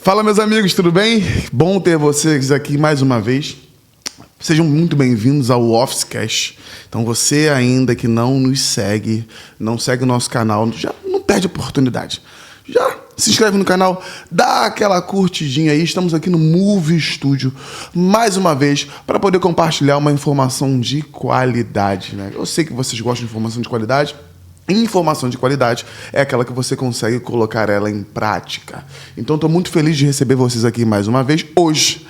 Fala, meus amigos, tudo bem? Bom ter vocês aqui mais uma vez. Sejam muito bem-vindos ao Officecast. Então, você ainda que não nos segue, não segue o nosso canal, já não perde a oportunidade. Já se inscreve no canal, dá aquela curtidinha aí. Estamos aqui no Movie Studio, mais uma vez, para poder compartilhar uma informação de qualidade, né? Eu sei que vocês gostam de informação de qualidade. Informação de qualidade é aquela que você consegue colocar ela em prática. Então, estou muito feliz de receber vocês aqui mais uma vez. Hoje,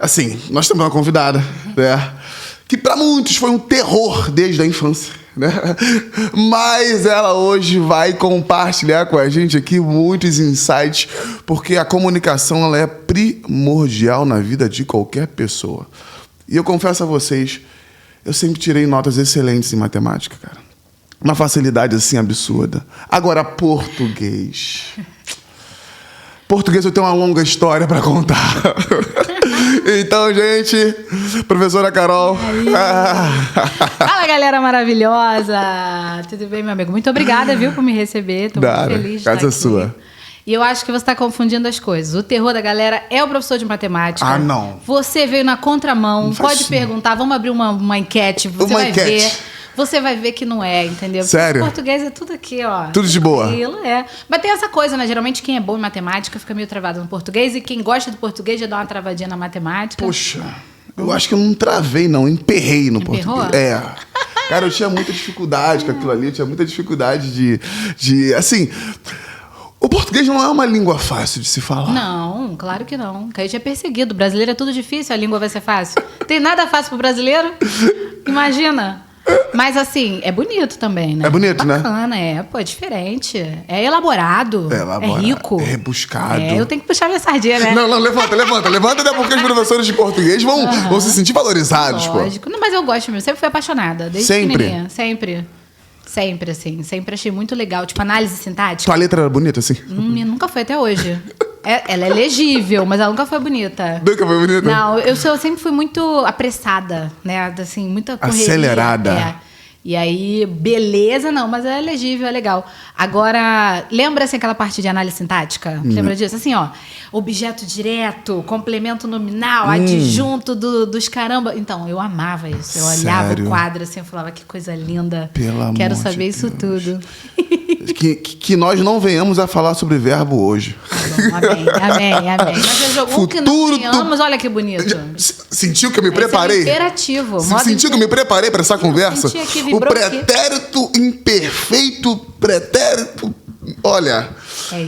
assim, nós temos uma convidada, né, que para muitos foi um terror desde a infância, né? Mas ela hoje vai compartilhar com a gente aqui muitos insights, porque a comunicação ela é primordial na vida de qualquer pessoa. E eu confesso a vocês, eu sempre tirei notas excelentes em matemática, cara. Uma facilidade assim absurda. Agora, português. Português eu tenho uma longa história para contar. Então, gente, professora Carol. Fala, galera maravilhosa. Tudo bem, meu amigo? Muito obrigada, viu, por me receber. Estou muito feliz de estar aqui. Casa sua. E eu acho que você está confundindo as coisas. O terror da galera é o professor de matemática. Ah, não. Você veio na contramão. Não faz Pode isso. perguntar. Vamos abrir uma enquete. Você vai ver. Você vai ver que não é, entendeu? Sério? Porque o português é tudo aqui, ó. Tudo de boa. Aquilo, é. Mas tem essa coisa, né? Geralmente quem é bom em matemática fica meio travado no português. E quem gosta do português já dá uma travadinha na matemática. Poxa, eu acho que eu não travei, não. Emperrei no Emperrou? português. É. Cara, eu tinha muita dificuldade com aquilo ali. Eu tinha muita dificuldade de assim... O português não é uma língua fácil de se falar. Não, claro que não. Que a gente é perseguido. O brasileiro é tudo difícil, a língua vai ser fácil. Tem nada fácil pro brasileiro? Imagina. Mas assim, é bonito também, né? É bonito, né? Bacana, pô, é diferente. É elaborado. É rico. É rebuscado. Eu tenho que puxar minha sardinha, né? Não, levanta, até porque os professores de português vão se sentir valorizados, Lógico. Não, mas eu gosto mesmo. Sempre fui apaixonada. Desde pequenininha. Sempre, assim. Sempre achei muito legal. Tipo, análise sintática. Tua letra era bonita, assim? Nunca foi até hoje. Ela é legível, mas ela nunca foi bonita. Nunca foi bonita? Não, eu sempre fui muito apressada, né? Assim, muita correria. Acelerada. E aí, beleza, não, mas é legível, é legal. Agora, lembra assim aquela parte de análise sintática? Lembra disso? Assim, ó, objeto direto, complemento nominal, adjunto dos caramba. Então, eu amava isso. Eu olhava Sério? o quadro assim, eu falava, que coisa linda. Pelo Quero amor saber de isso Deus. tudo. Que nós não venhamos a falar sobre verbo hoje. Tá bom, amém. Mas eu jogo um que não venhamos, olha que bonito. Sentiu que eu me preparei? Esse é imperativo. Sentiu que eu me preparei para essa conversa? O pretérito imperfeito, pretérito... Olha,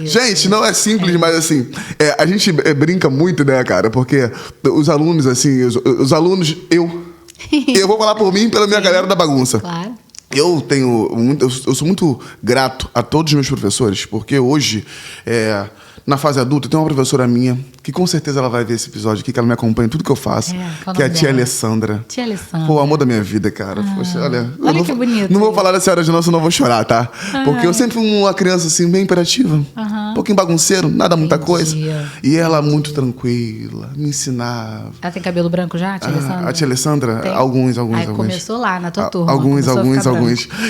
gente, não é simples, mas assim, a gente brinca muito, né, cara? Porque os alunos, assim, os alunos, eu vou falar por mim e pela minha galera da bagunça. Claro. Eu sou muito grato a todos os meus professores, porque hoje, na fase adulta, tem uma professora minha, que com certeza ela vai ver esse episódio aqui, que ela me acompanha em tudo que eu faço, que é a tia Alessandra. Tia Alessandra. Pô, o amor da minha vida, cara. Poxa, olha que bonito. Não vou falar da senhora de não, senão eu vou chorar, tá? Porque eu sempre fui uma criança, assim, bem imperativa. Um pouquinho bagunceiro, nada muita coisa. E ela muito tranquila, me ensinava. Ela tem cabelo branco já, a tia Alessandra? A tia Alessandra, tem. alguns. Aí começou lá, na tua turma. Alguns.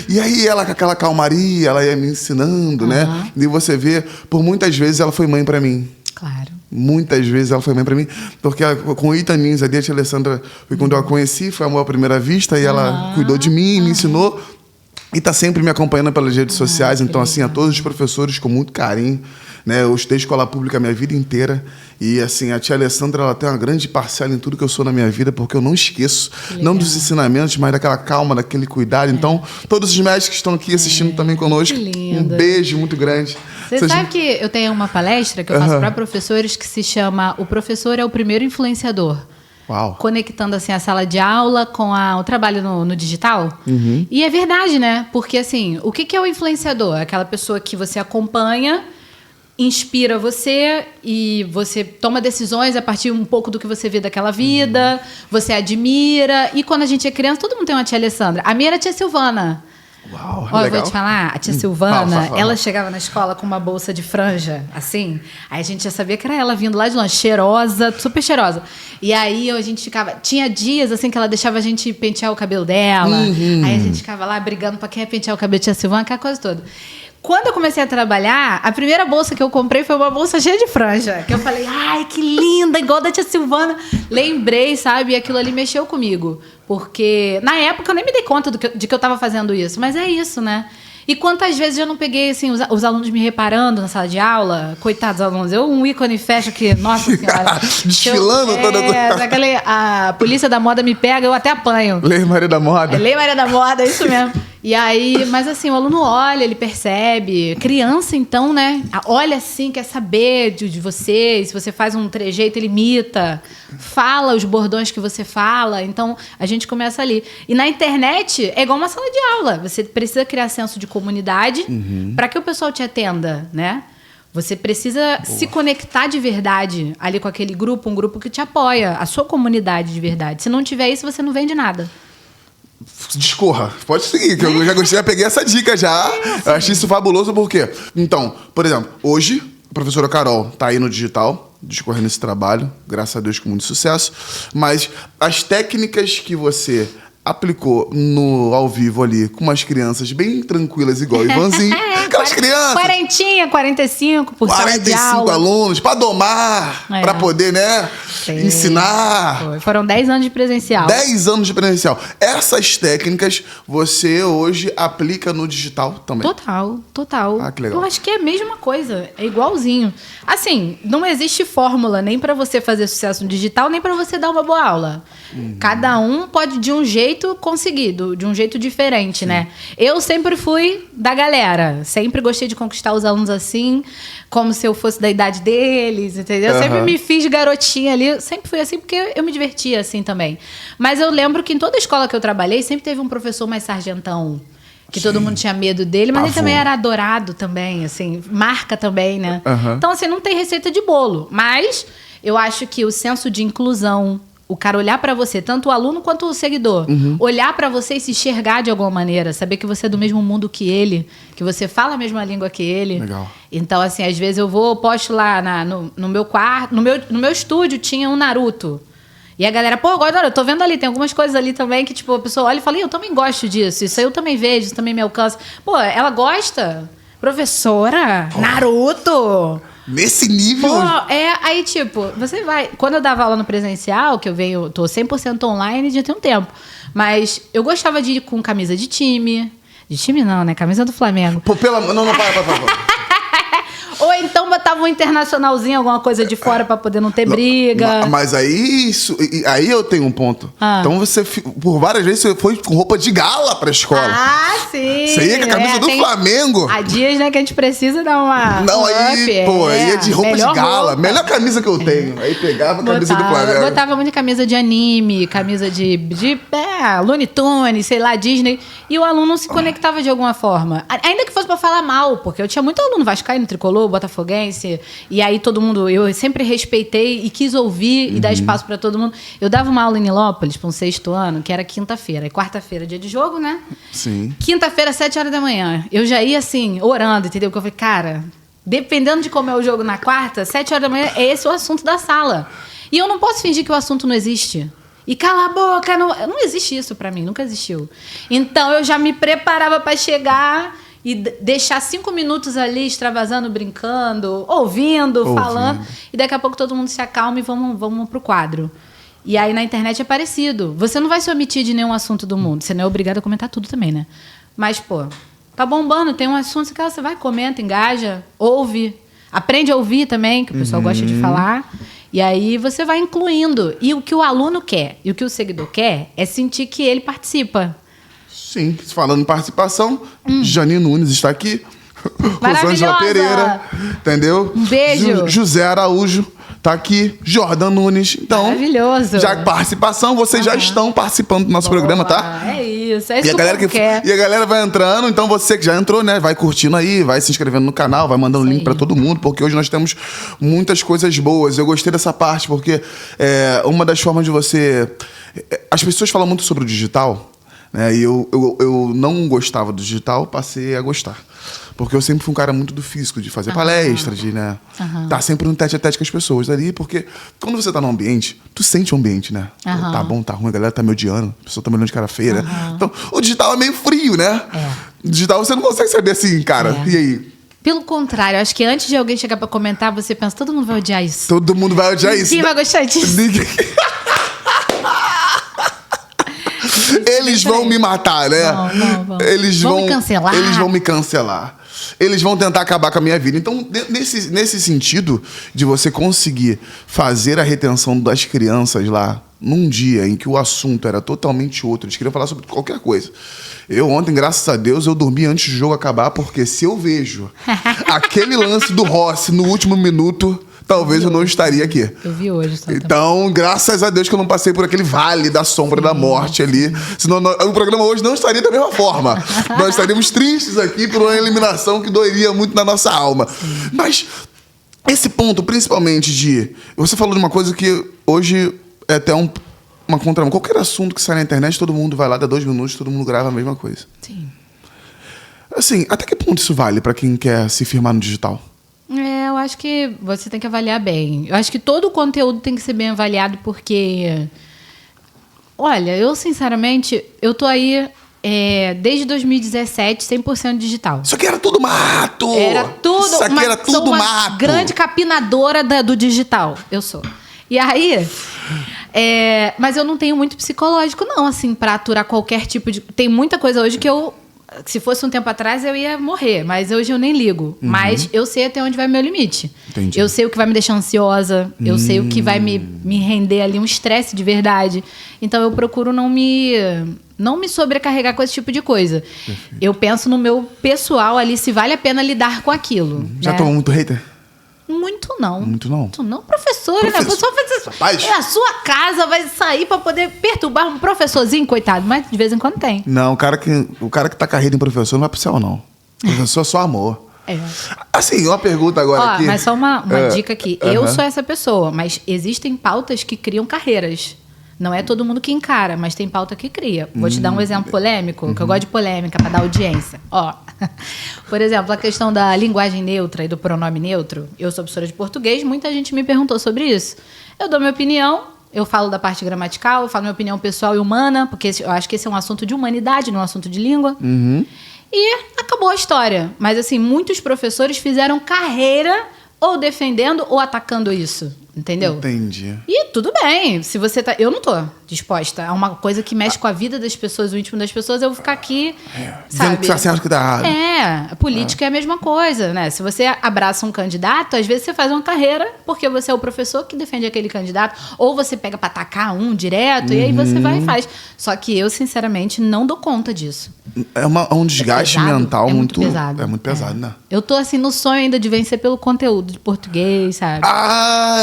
E aí ela, com aquela calmaria, ela ia me ensinando, né? E você vê, por muitas vezes ela foi mãe pra mim. Claro. Muitas vezes ela foi mãe pra mim, porque com o Itanins, a tia Alessandra, foi quando eu a conheci, foi amor à primeira vista, e ela cuidou de mim, me ensinou, e tá sempre me acompanhando pelas redes sociais. Então, assim, a todos os professores, com muito carinho, né? Eu estudei escola pública a minha vida inteira, e assim, a tia Alessandra, ela tem uma grande parcela em tudo que eu sou na minha vida, porque eu não esqueço, não dos ensinamentos, mas daquela calma, daquele cuidado. Então, todos os médicos que estão aqui assistindo também conosco, um beijo muito grande. Você sabe que eu tenho uma palestra que eu faço para professores que se chama O Professor é o Primeiro Influenciador. Uau. Conectando assim a sala de aula com o trabalho no digital. E é verdade, né? Porque assim, o que é o influenciador? É aquela pessoa que você acompanha, inspira você e você toma decisões a partir um pouco do que você vê daquela vida, você admira. E quando a gente é criança, todo mundo tem uma tia Alessandra. A minha era a tia Silvana. Uau, eu vou te falar, a tia Silvana, fala. ela chegava na escola com uma bolsa de franja, assim, aí a gente já sabia que era ela vindo lá de longe, cheirosa, super cheirosa. E aí a gente ficava, tinha dias assim que ela deixava a gente pentear o cabelo dela, aí a gente ficava lá brigando pra quem ia pentear o cabelo da tia Silvana, aquela coisa toda. quando eu comecei a trabalhar, a primeira bolsa que eu comprei foi uma bolsa cheia de franja. Que eu falei, ai, que linda, igual da tia Silvana. Lembrei, sabe? E aquilo ali mexeu comigo. Porque na época eu nem me dei conta de que eu estava fazendo isso. Mas é isso, né? E quantas vezes eu não peguei, assim, os alunos me reparando na sala de aula? Coitados alunos. Eu, um ícone fashion que, nossa senhora. Desfilando toda coisa. A polícia da moda me pega, eu até apanho. Lei Maria da Moda. Lei Maria da Moda, é isso mesmo. E aí, mas assim, o aluno olha, ele percebe. Criança, então, né? Olha assim, quer saber de você. Se você faz um trejeito, ele imita. Fala os bordões que você fala. Então, a gente começa ali. E na internet, é igual uma sala de aula. Você precisa criar senso de comunidade para que o pessoal te atenda, né? Você precisa se conectar de verdade ali com aquele grupo, um grupo que te apoia, a sua comunidade de verdade. Se não tiver isso, você não vende nada. Discorra, pode seguir, que eu já gostei, já peguei essa dica já. Eu achei isso fabuloso, por quê? Então, por exemplo, hoje, a professora Carol tá aí no digital, discorrendo esse trabalho, graças a Deus com muito sucesso, mas as técnicas que você aplicou no ao vivo ali, com umas crianças bem tranquilas, igual o Ivanzinho, aquelas crianças... 45 por sala de aula. 45 alunos, para domar, para poder, né, ensinar. Foram 10 anos de presencial. 10 anos de presencial. Essas técnicas você hoje aplica no digital também? Total. Ah, que legal. Eu acho que é a mesma coisa, é igualzinho. Assim, não existe fórmula nem para você fazer sucesso no digital, nem para você dar uma boa aula. Cada um pode, de um jeito, conseguir, de um jeito diferente, né? Eu sempre fui da galera. Sempre gostei de conquistar os alunos assim, como se eu fosse da idade deles, entendeu? Eu sempre me fiz garotinha ali. Sempre fui assim, porque eu me divertia assim também. Mas eu lembro que em toda escola que eu trabalhei, sempre teve um professor mais sargentão. Que todo mundo tinha medo dele, mas ele também era adorado também, assim. Marca também, né? Então, assim, não tem receita de bolo. Mas eu acho que o senso de inclusão... O cara olhar para você, tanto o aluno quanto o seguidor. Olhar para você e se enxergar de alguma maneira. Saber que você é do mesmo mundo que ele. Que você fala a mesma língua que ele. Legal. Então, assim, às vezes eu posto lá no meu quarto... No meu estúdio tinha um Naruto. E a galera, pô, agora eu tô vendo ali. Tem algumas coisas ali também que, tipo, a pessoa olha e fala, eu também gosto disso. Isso aí eu também vejo, isso também me alcança. Pô, ela gosta? Professora? Naruto? Nesse nível? Pô, aí tipo, você vai... Quando eu dava aula no presencial, que eu tô 100% online, já tem um tempo. Mas eu gostava de ir com camisa de time. De time não, né? Camisa do Flamengo. Pô, Não, para. Ou então botava um internacionalzinho, alguma coisa de fora pra poder não ter briga. Mas aí eu tenho um ponto. Então você, por várias vezes, você foi com roupa de gala pra escola. Ah, sim. Você ia com a camisa do Flamengo. Há dias, né, que a gente precisa dar uma... aí é de roupa de gala. Roupa. Melhor camisa que eu tenho. Aí pegava a camisa do Flamengo. Eu botava muito camisa de anime, camisa de Looney Tunes, sei lá, Disney. E o aluno se conectava de alguma forma. Ainda que fosse pra falar mal, porque eu tinha muito aluno vascaíno, tricolor, botafoguense. E aí todo mundo... Eu sempre respeitei e quis ouvir e dar espaço pra todo mundo. Eu dava uma aula em Nilópolis pra um 6º ano, que era quinta-feira. E quarta-feira, dia de jogo, né? Sim. Quinta-feira, 7 horas da manhã. Eu já ia assim, orando, entendeu? Porque eu falei, cara, dependendo de como é o jogo na quarta, 7 horas da manhã, é esse o assunto da sala. E eu não posso fingir que o assunto não existe. E cala a boca, não existe isso pra mim, nunca existiu. Então eu já me preparava pra chegar e deixar 5 minutos ali extravasando, brincando, ouvindo, falando. E daqui a pouco todo mundo se acalma e vamos pro quadro. E aí na internet é parecido. Você não vai se omitir de nenhum assunto do mundo. Você não é obrigado a comentar tudo também, né? Mas, pô, tá bombando, tem um assunto que você vai, comenta, engaja, ouve. Aprende a ouvir também, que o pessoal gosta de falar. E aí você vai incluindo. E o que o aluno quer e o que o seguidor quer é sentir que ele participa. Sim, falando em participação, Janine Nunes está aqui. Maravilhosa. Rosângela Pereira, entendeu? Um beijo. José Araújo tá aqui, Jordan Nunes. Então, maravilhoso. Já participação, vocês já estão participando do nosso programa, tá? É isso, é isso e a galera que quer. E a galera vai entrando, então você que já entrou, né, vai curtindo aí, vai se inscrevendo no canal, vai mandando link para todo mundo, porque hoje nós temos muitas coisas boas. Eu gostei dessa parte, porque uma das formas de você... As pessoas falam muito sobre o digital, né, e eu não gostava do digital, passei a gostar. Porque eu sempre fui um cara muito do físico, de fazer palestras, de, né, tá sempre no tete-a-tete com as pessoas ali, porque quando você tá num ambiente, tu sente o ambiente, né? Tá bom, tá ruim, a galera tá me odiando, a pessoa tá me olhando de cara feia, né? Então, o digital é meio frio, né? Digital você não consegue saber assim, cara. É. E aí? Pelo contrário, acho que antes de alguém chegar pra comentar, você pensa, todo mundo vai odiar isso. Todo mundo vai odiar isso. Ninguém vai gostar disso. Eles vão me matar, né? Vão. Eles Vão vão me cancelar. Eles vão me cancelar. Eles vão tentar acabar com a minha vida. Então, nesse sentido de você conseguir fazer a retenção das crianças lá num dia em que o assunto era totalmente outro, eles queriam falar sobre qualquer coisa. Eu ontem, graças a Deus, eu dormi antes do jogo acabar, porque se eu vejo aquele lance do Rossi no último minuto, talvez eu não estaria aqui. Eu vi hoje. Então, graças a Deus que eu não passei por aquele vale da sombra da morte ali. Senão o programa hoje não estaria da mesma forma. Nós estaríamos tristes aqui por uma eliminação que doeria muito na nossa alma. Mas esse ponto, principalmente de... Você falou de uma coisa que hoje é até uma contramão. Qualquer assunto que sai na internet, todo mundo vai lá, dá 2 minutos, todo mundo grava a mesma coisa. Sim. Assim, até que ponto isso vale para quem quer se firmar no digital? Eu acho que você tem que avaliar bem. Eu acho que todo o conteúdo tem que ser bem avaliado, porque... Olha, eu, sinceramente, eu tô aí desde 2017, 100% digital. Isso aqui era tudo mato! Era tudo... Isso aqui era tudo mato! Grande capinadora do digital. Eu sou. E aí... mas eu não tenho muito psicológico, não, assim, pra aturar qualquer tipo de... Tem muita coisa hoje que eu... Se fosse um tempo atrás, eu ia morrer. Mas hoje eu nem ligo. Uhum. Mas eu sei até onde vai o meu limite. Entendi. Eu sei o que vai me deixar ansiosa. Eu sei o que vai me render ali um estresse de verdade. Então, eu procuro não me sobrecarregar com esse tipo de coisa. Perfeito. Eu penso no meu pessoal ali, se vale a pena lidar com aquilo. Já né? tomou muito hater? Muito não. Muito não? Muito não, professora, né? A pessoa faz a sua casa, vai sair pra poder perturbar um professorzinho, coitado. Mas de vez em quando tem. Não, o cara que tá carreira em professor não vai pro céu, não. Professor é só amor. Assim, uma pergunta agora aqui. Mas só uma dica aqui. Eu sou essa pessoa, mas existem pautas que criam carreiras. Não é todo mundo que encara, mas tem pauta que cria. Vou te dar um exemplo polêmico, que eu gosto de polêmica para dar audiência. Por exemplo, a questão da linguagem neutra e do pronome neutro. Eu sou professora de português, muita gente me perguntou sobre isso. Eu dou minha opinião, eu falo da parte gramatical, eu falo minha opinião pessoal e humana, porque eu acho que esse é um assunto de humanidade, não é um assunto de língua. E acabou a história. Mas, assim, muitos professores fizeram carreira ou defendendo ou atacando isso. Entendeu? Entendi. E tudo bem, se você tá... Eu não tô disposta a uma coisa que mexe com a vida das pessoas, o íntimo das pessoas, eu vou ficar aqui, sabe? Dizendo que tá certo, que tá errado. A política é a mesma coisa, né? Se você abraça um candidato, às vezes você faz uma carreira porque você é o professor que defende aquele candidato, ou você pega pra atacar um direto, e aí você vai e faz. Só que eu, sinceramente, não dou conta disso. É um desgaste mental muito pesado. É muito pesado, né? Eu tô, assim, no sonho ainda de vencer pelo conteúdo de português, sabe?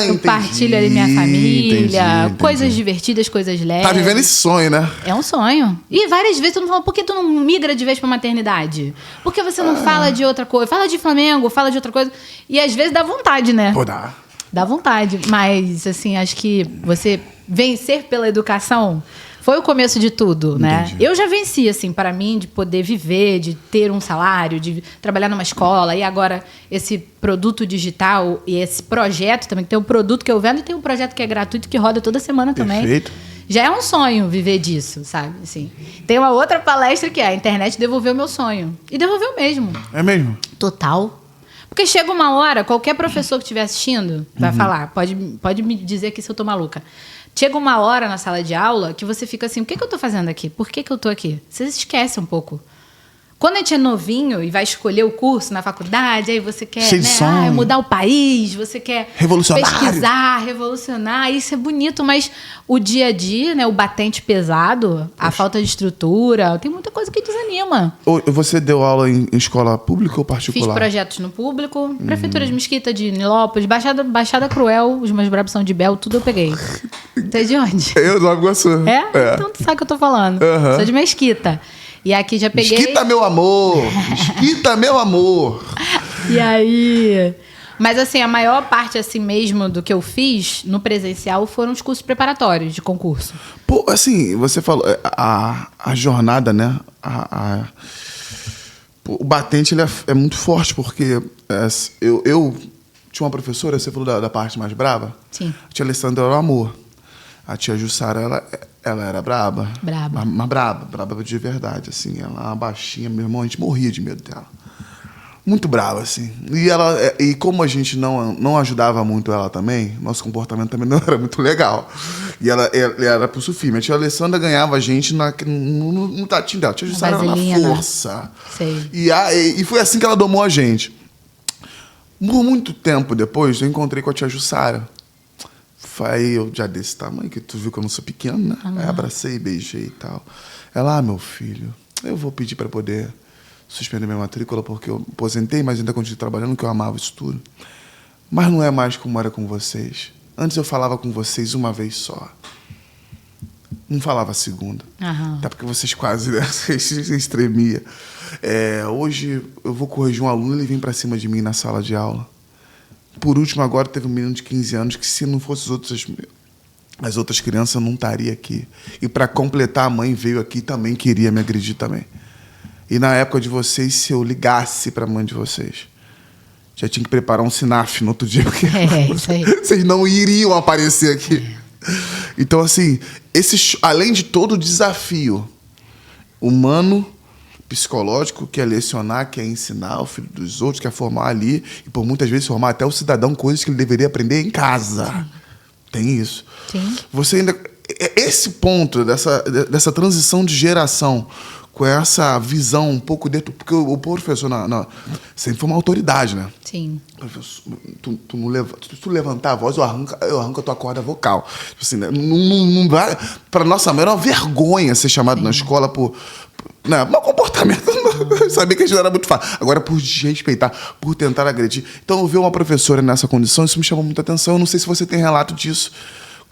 Entendi. Partilho ali minha família, entendi. Coisas divertidas, coisas leves. Tá vivendo esse sonho, né? É um sonho. E várias vezes todo mundo fala, por que tu não migra de vez pra maternidade? Por que você não fala de outra coisa? Fala de Flamengo, fala de outra coisa. E às vezes dá vontade, né? Pô, dá. Dá vontade. Mas, assim, acho que você vencer pela educação foi o começo de tudo, né? Entendi. Eu já venci, assim, para mim, de poder viver, de ter um salário, de trabalhar numa escola. E agora, esse produto digital e esse projeto também, que tem um produto que eu vendo e tem um projeto que é gratuito, que roda toda semana também. Perfeito. Já é um sonho viver disso, sabe? Assim, tem uma outra palestra que é a internet devolveu meu sonho. E devolveu mesmo. É mesmo? Total. Porque chega uma hora, qualquer professor que estiver assistindo vai falar, pode me dizer aqui se eu tô maluca. Chega uma hora na sala de aula que você fica assim, o que eu tô fazendo aqui? Por que eu tô aqui? Você esquece um pouco. Quando a gente é novinho e vai escolher o curso na faculdade, aí você quer mudar o país, você quer pesquisar, revolucionar, isso é bonito, mas o dia a dia, né, o batente pesado, a falta de estrutura, tem muita coisa que desanima. Você deu aula em escola pública ou particular? Fiz projetos no público, Prefeitura de Mesquita, de Nilópolis, Baixada Cruel, os meus brabos são de Bel, tudo eu peguei. Você é de onde? Eu, Nova Iguaçu. Então tu sabe o que eu tô falando. Sou de Mesquita. E aqui já peguei... Mesquita, meu amor! Mesquita, meu amor! E aí... Mas, assim, a maior parte, assim mesmo, do que eu fiz no presencial foram os cursos preparatórios de concurso. Pô, assim, você falou... A jornada, né? O batente, ele é muito forte, porque eu tinha uma professora, você falou da parte mais brava? Sim. A tia Alessandra era o amor. A tia Jussara, ela era braba. Braba. Mas braba de verdade, assim. Ela era uma baixinha, meu irmão, a gente morria de medo dela. Muito brava, assim. E como a gente não ajudava muito ela também, nosso comportamento também não era muito legal. E ela era pulso firme. A tia Alessandra ganhava a gente no tatinho dela. A tia Jussara era na força. Né? Sei. E foi assim que ela domou a gente. Por muito tempo depois, eu encontrei com a tia Jussara. Aí eu já desse tamanho, que tu viu que eu não sou pequeno, né? Aí abracei, beijei e tal. Ela, meu filho, eu vou pedir para poder suspender minha matrícula porque eu aposentei, mas ainda continuo trabalhando, que eu amava isso tudo. Mas não é mais como era com vocês. Antes eu falava com vocês uma vez só. Não falava a segunda. Até porque vocês quase, né? Vocês tremiam. Hoje eu vou corrigir um aluno, ele vem para cima de mim na sala de aula. Por último, agora teve um menino de 15 anos que, se não fosse as outras crianças, eu não estaria aqui. E para completar, a mãe veio aqui e também queria me agredir também. E na época de vocês, se eu ligasse para a mãe de vocês, já tinha que preparar um SINAF no outro dia, porque isso aí. Vocês não iriam aparecer aqui. Então, assim, além de todo o desafio humano, psicológico, que é lecionar, que é ensinar o filho dos outros, que é formar ali, e por muitas vezes formar até o cidadão coisas que ele deveria aprender em casa. Sim. Tem isso. Sim. Você ainda... Esse ponto dessa transição de geração, com essa visão um pouco dentro... Porque o professor sempre foi uma autoridade, né? Sim. Se tu levantar a voz, eu arranco a tua corda vocal. Assim, né? Não vai... Para nossa mãe era uma vergonha ser chamado na escola por... Não, meu comportamento, eu sabia que a gente não era muito fácil. Agora, por desrespeitar, por tentar agredir. Então, eu ver uma professora nessa condição, isso me chamou muita atenção. Eu não sei se você tem relato disso,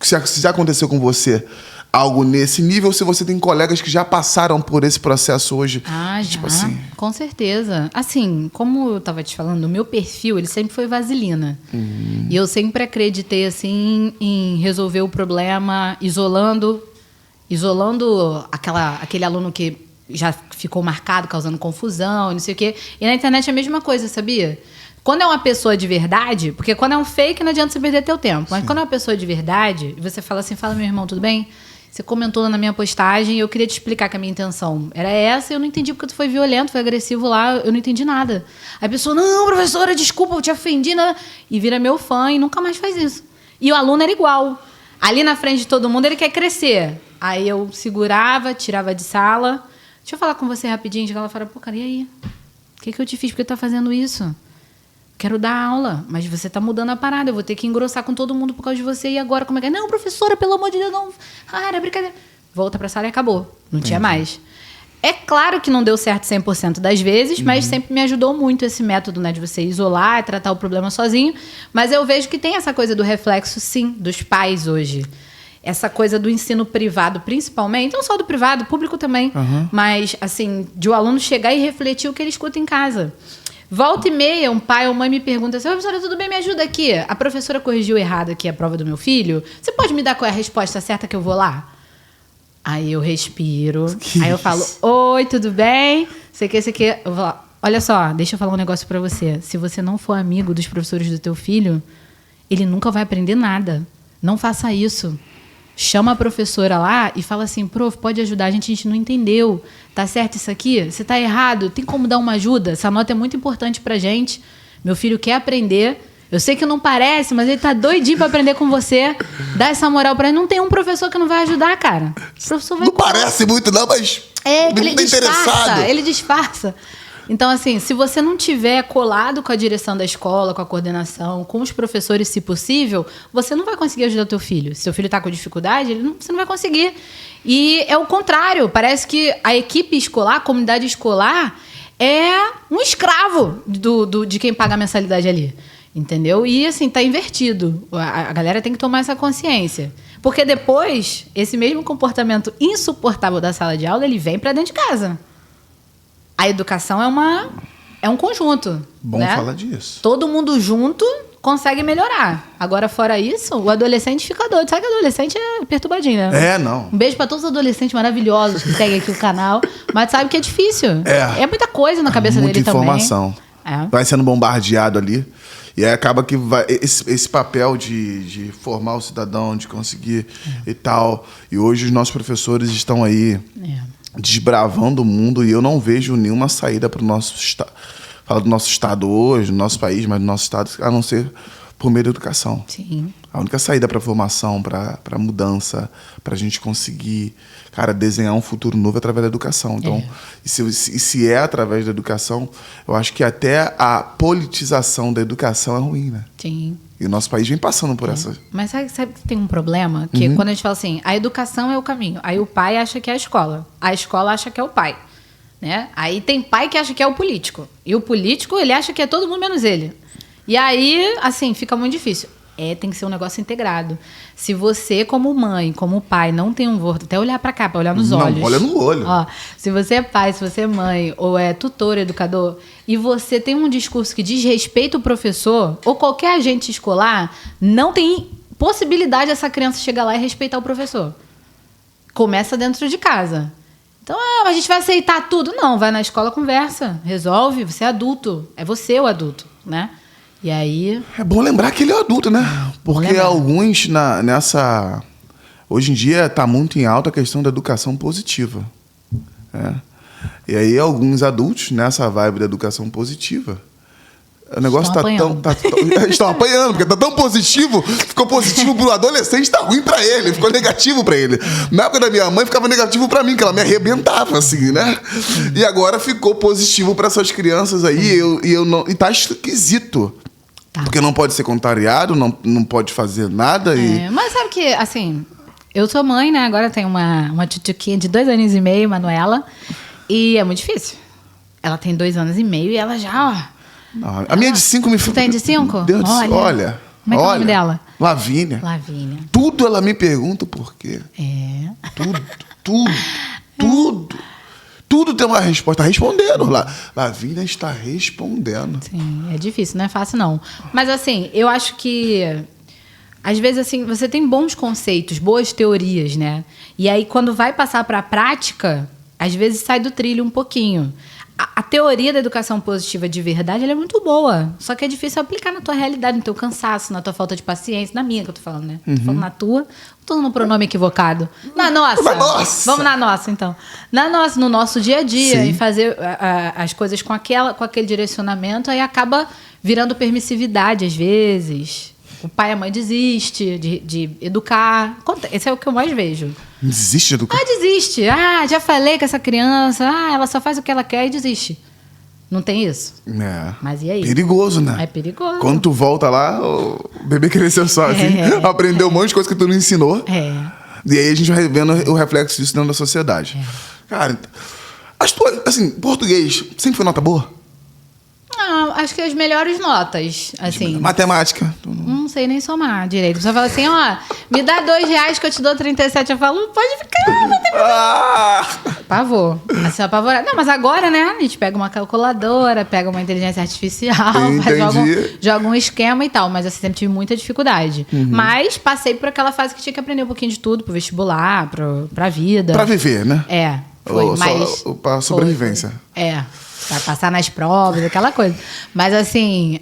se já aconteceu com você algo nesse nível, ou se você tem colegas que já passaram por esse processo hoje. Já, assim. Com certeza. Assim, como eu estava te falando, o meu perfil, ele sempre foi vaselina. E eu sempre acreditei, assim, em resolver o problema isolando aquele aluno que já ficou marcado, causando confusão, não sei o quê. E na internet é a mesma coisa, sabia? Quando é uma pessoa de verdade, porque quando é um fake não adianta você perder teu tempo, mas quando é uma pessoa de verdade, e você fala assim, fala, meu irmão, tudo bem? Você comentou na minha postagem e eu queria te explicar que a minha intenção era essa e eu não entendi porque tu foi violento, foi agressivo lá, eu não entendi nada. Aí a pessoa, não, professora, desculpa, eu te ofendi, né? E vira meu fã e nunca mais faz isso. E o aluno era igual. Ali na frente de todo mundo ele quer crescer. Aí eu segurava, tirava de sala. Deixa eu falar com você rapidinho. Ela fala, pô, cara, e aí? O que eu te fiz? Por que tu tá fazendo isso? Quero dar aula, mas você tá mudando a parada. Eu vou ter que engrossar com todo mundo por causa de você. E agora, como é que é? Não, professora, pelo amor de Deus, não. Ah, era brincadeira. Volta pra sala e acabou. Não tinha mais. É claro que não deu certo 100% das vezes, mas sempre me ajudou muito esse método, né? De você isolar e tratar o problema sozinho. Mas eu vejo que tem essa coisa do reflexo, sim, dos pais hoje. Essa coisa do ensino privado, principalmente, não só do privado, público também, mas, assim, de o aluno chegar e refletir o que ele escuta em casa. Volta e meia, um pai ou mãe me pergunta assim, professora, tudo bem, me ajuda aqui. A professora corrigiu errado aqui a prova do meu filho. Você pode me dar qual é a resposta certa que eu vou lá? Aí eu respiro, aí eu falo, oi, tudo bem? Sei que. Eu vou lá, olha só, deixa eu falar um negócio pra você. Se você não for amigo dos professores do teu filho, ele nunca vai aprender nada. Não faça isso. Chama a professora lá e fala assim, prof, pode ajudar, a gente não entendeu. Tá certo isso aqui? Você tá errado? Tem como dar uma ajuda? Essa nota é muito importante pra gente. Meu filho quer aprender. Eu sei que não parece, mas ele tá doidinho pra aprender com você. Dá essa moral pra ele. Não tem um professor que não vai ajudar, cara. O professor vai... Não parece muito não, mas ele tá interessado. Ele disfarça. Então, assim, se você não tiver colado com a direção da escola, com a coordenação, com os professores, se possível, você não vai conseguir ajudar o teu filho. Se seu filho está com dificuldade, você não vai conseguir. E é o contrário. Parece que a equipe escolar, a comunidade escolar, é um escravo de quem paga a mensalidade ali. Entendeu? E, assim, tá invertido. A galera tem que tomar essa consciência. Porque depois, esse mesmo comportamento insuportável da sala de aula, ele vem para dentro de casa. A educação é um conjunto. Bom, né? Falar disso. Todo mundo junto consegue melhorar. Agora, fora isso, o adolescente fica doido. Sabe que o adolescente é perturbadinho, né? Não. Um beijo para todos os adolescentes maravilhosos que seguem aqui o canal. Mas sabe que é difícil. É muita coisa na cabeça dele também. Muita informação. Vai sendo bombardeado ali. E aí acaba que vai, esse papel de formar o cidadão, de conseguir e tal. E hoje os nossos professores estão aí desbravando o mundo e eu não vejo nenhuma saída para o nosso estado. Fala do nosso estado hoje, do nosso país, mas do nosso estado, a não ser por meio da educação. Sim. A única saída para a formação, para a mudança, para a gente conseguir, cara, desenhar um futuro novo é através da educação. Então, se é através da educação, eu acho que até a politização da educação é ruim, né? Sim. E o nosso país vem passando por essa... Mas sabe que tem um problema? Que quando a gente fala assim, a educação é o caminho. Aí o pai acha que é a escola acha que é o pai. Né? Aí tem pai que acha que é o político. E o político, ele acha que é todo mundo menos ele. E aí, assim, fica muito difícil. Tem que ser um negócio integrado. Se você, como mãe, como pai, não tem vou até olhar para cá, para olhar nos olhos. Não, olha no olho. Ó, se você é pai, se você é mãe, ou é tutor, educador, e você tem um discurso que diz respeito ao professor, ou qualquer agente escolar, não tem possibilidade dessa criança chegar lá e respeitar o professor. Começa dentro de casa. Então, a gente vai aceitar tudo. Não, vai na escola, conversa, resolve, você é adulto. É você o adulto, né? E aí... É bom lembrar que ele é adulto, né? Porque alguns nessa... Hoje em dia está muito em alta a questão da educação positiva. Né? E aí alguns adultos nessa vibe da educação positiva... O negócio está tão... Estão apanhando, porque está tão positivo, ficou positivo para o adolescente, está ruim para ele, ficou negativo para ele. Na época da minha mãe, ficava negativo para mim, que ela me arrebentava, assim, né? E agora ficou positivo para essas crianças aí, e tá esquisito. Tá. Porque não pode ser contrariado, não pode fazer nada. Mas sabe que, assim, eu sou mãe, né? Agora eu tenho uma tchutchuquinha de 2 anos e meio, Manuela, e é muito difícil. Ela tem 2 anos e meio e ela já, ó... Não, a minha é de 5 me... Tu tem de 5? Deus, olha. Como é que é o nome dela? Lavínia. Tudo ela me pergunta o porquê. Tudo tem uma resposta. Está respondendo. Lavínia está respondendo. Sim, é difícil, não é fácil não. Mas assim, eu acho que... Às vezes, assim, você tem bons conceitos, boas teorias, né? E aí, quando vai passar para a prática, às vezes sai do trilho um pouquinho. A teoria da educação positiva de verdade, ela é muito boa. Só que é difícil aplicar na tua realidade, no teu cansaço, na tua falta de paciência. Na minha que eu tô falando, né? Tô falando na tua. Tô no pronome equivocado. Na nossa. Vamos na nossa, então. Na nossa, no nosso dia a dia. E fazer as coisas com aquele direcionamento. Aí acaba virando permissividade, às vezes. O pai e a mãe desiste de educar. Esse é o que eu mais vejo. Desiste de educar? Desiste. Já falei com essa criança. Ela só faz o que ela quer e desiste. Não tem isso? Mas e aí? Perigoso, né? É perigoso. Quando tu volta lá, o bebê cresceu sozinho. Aprendeu um monte de coisa que tu não ensinou. E aí a gente vai vendo o reflexo disso dentro da sociedade. Cara, assim, português sempre foi nota boa? Acho que as melhores notas, assim. Matemática. Não sei nem somar direito. Você fala assim, me dá R$2 que eu te dou 37. Eu falo, pode ficar, não tem problema. Pavor. Assim, apavorado. Não, mas agora, né, a gente pega uma calculadora, pega uma inteligência artificial, joga um esquema e tal. Mas assim, sempre tive muita dificuldade. Mas passei por aquela fase que tinha que aprender um pouquinho de tudo, pro vestibular, pra vida. Pra viver, né? Foi mais... Pra sobrevivência. Pra passar nas provas, aquela coisa. Mas, assim,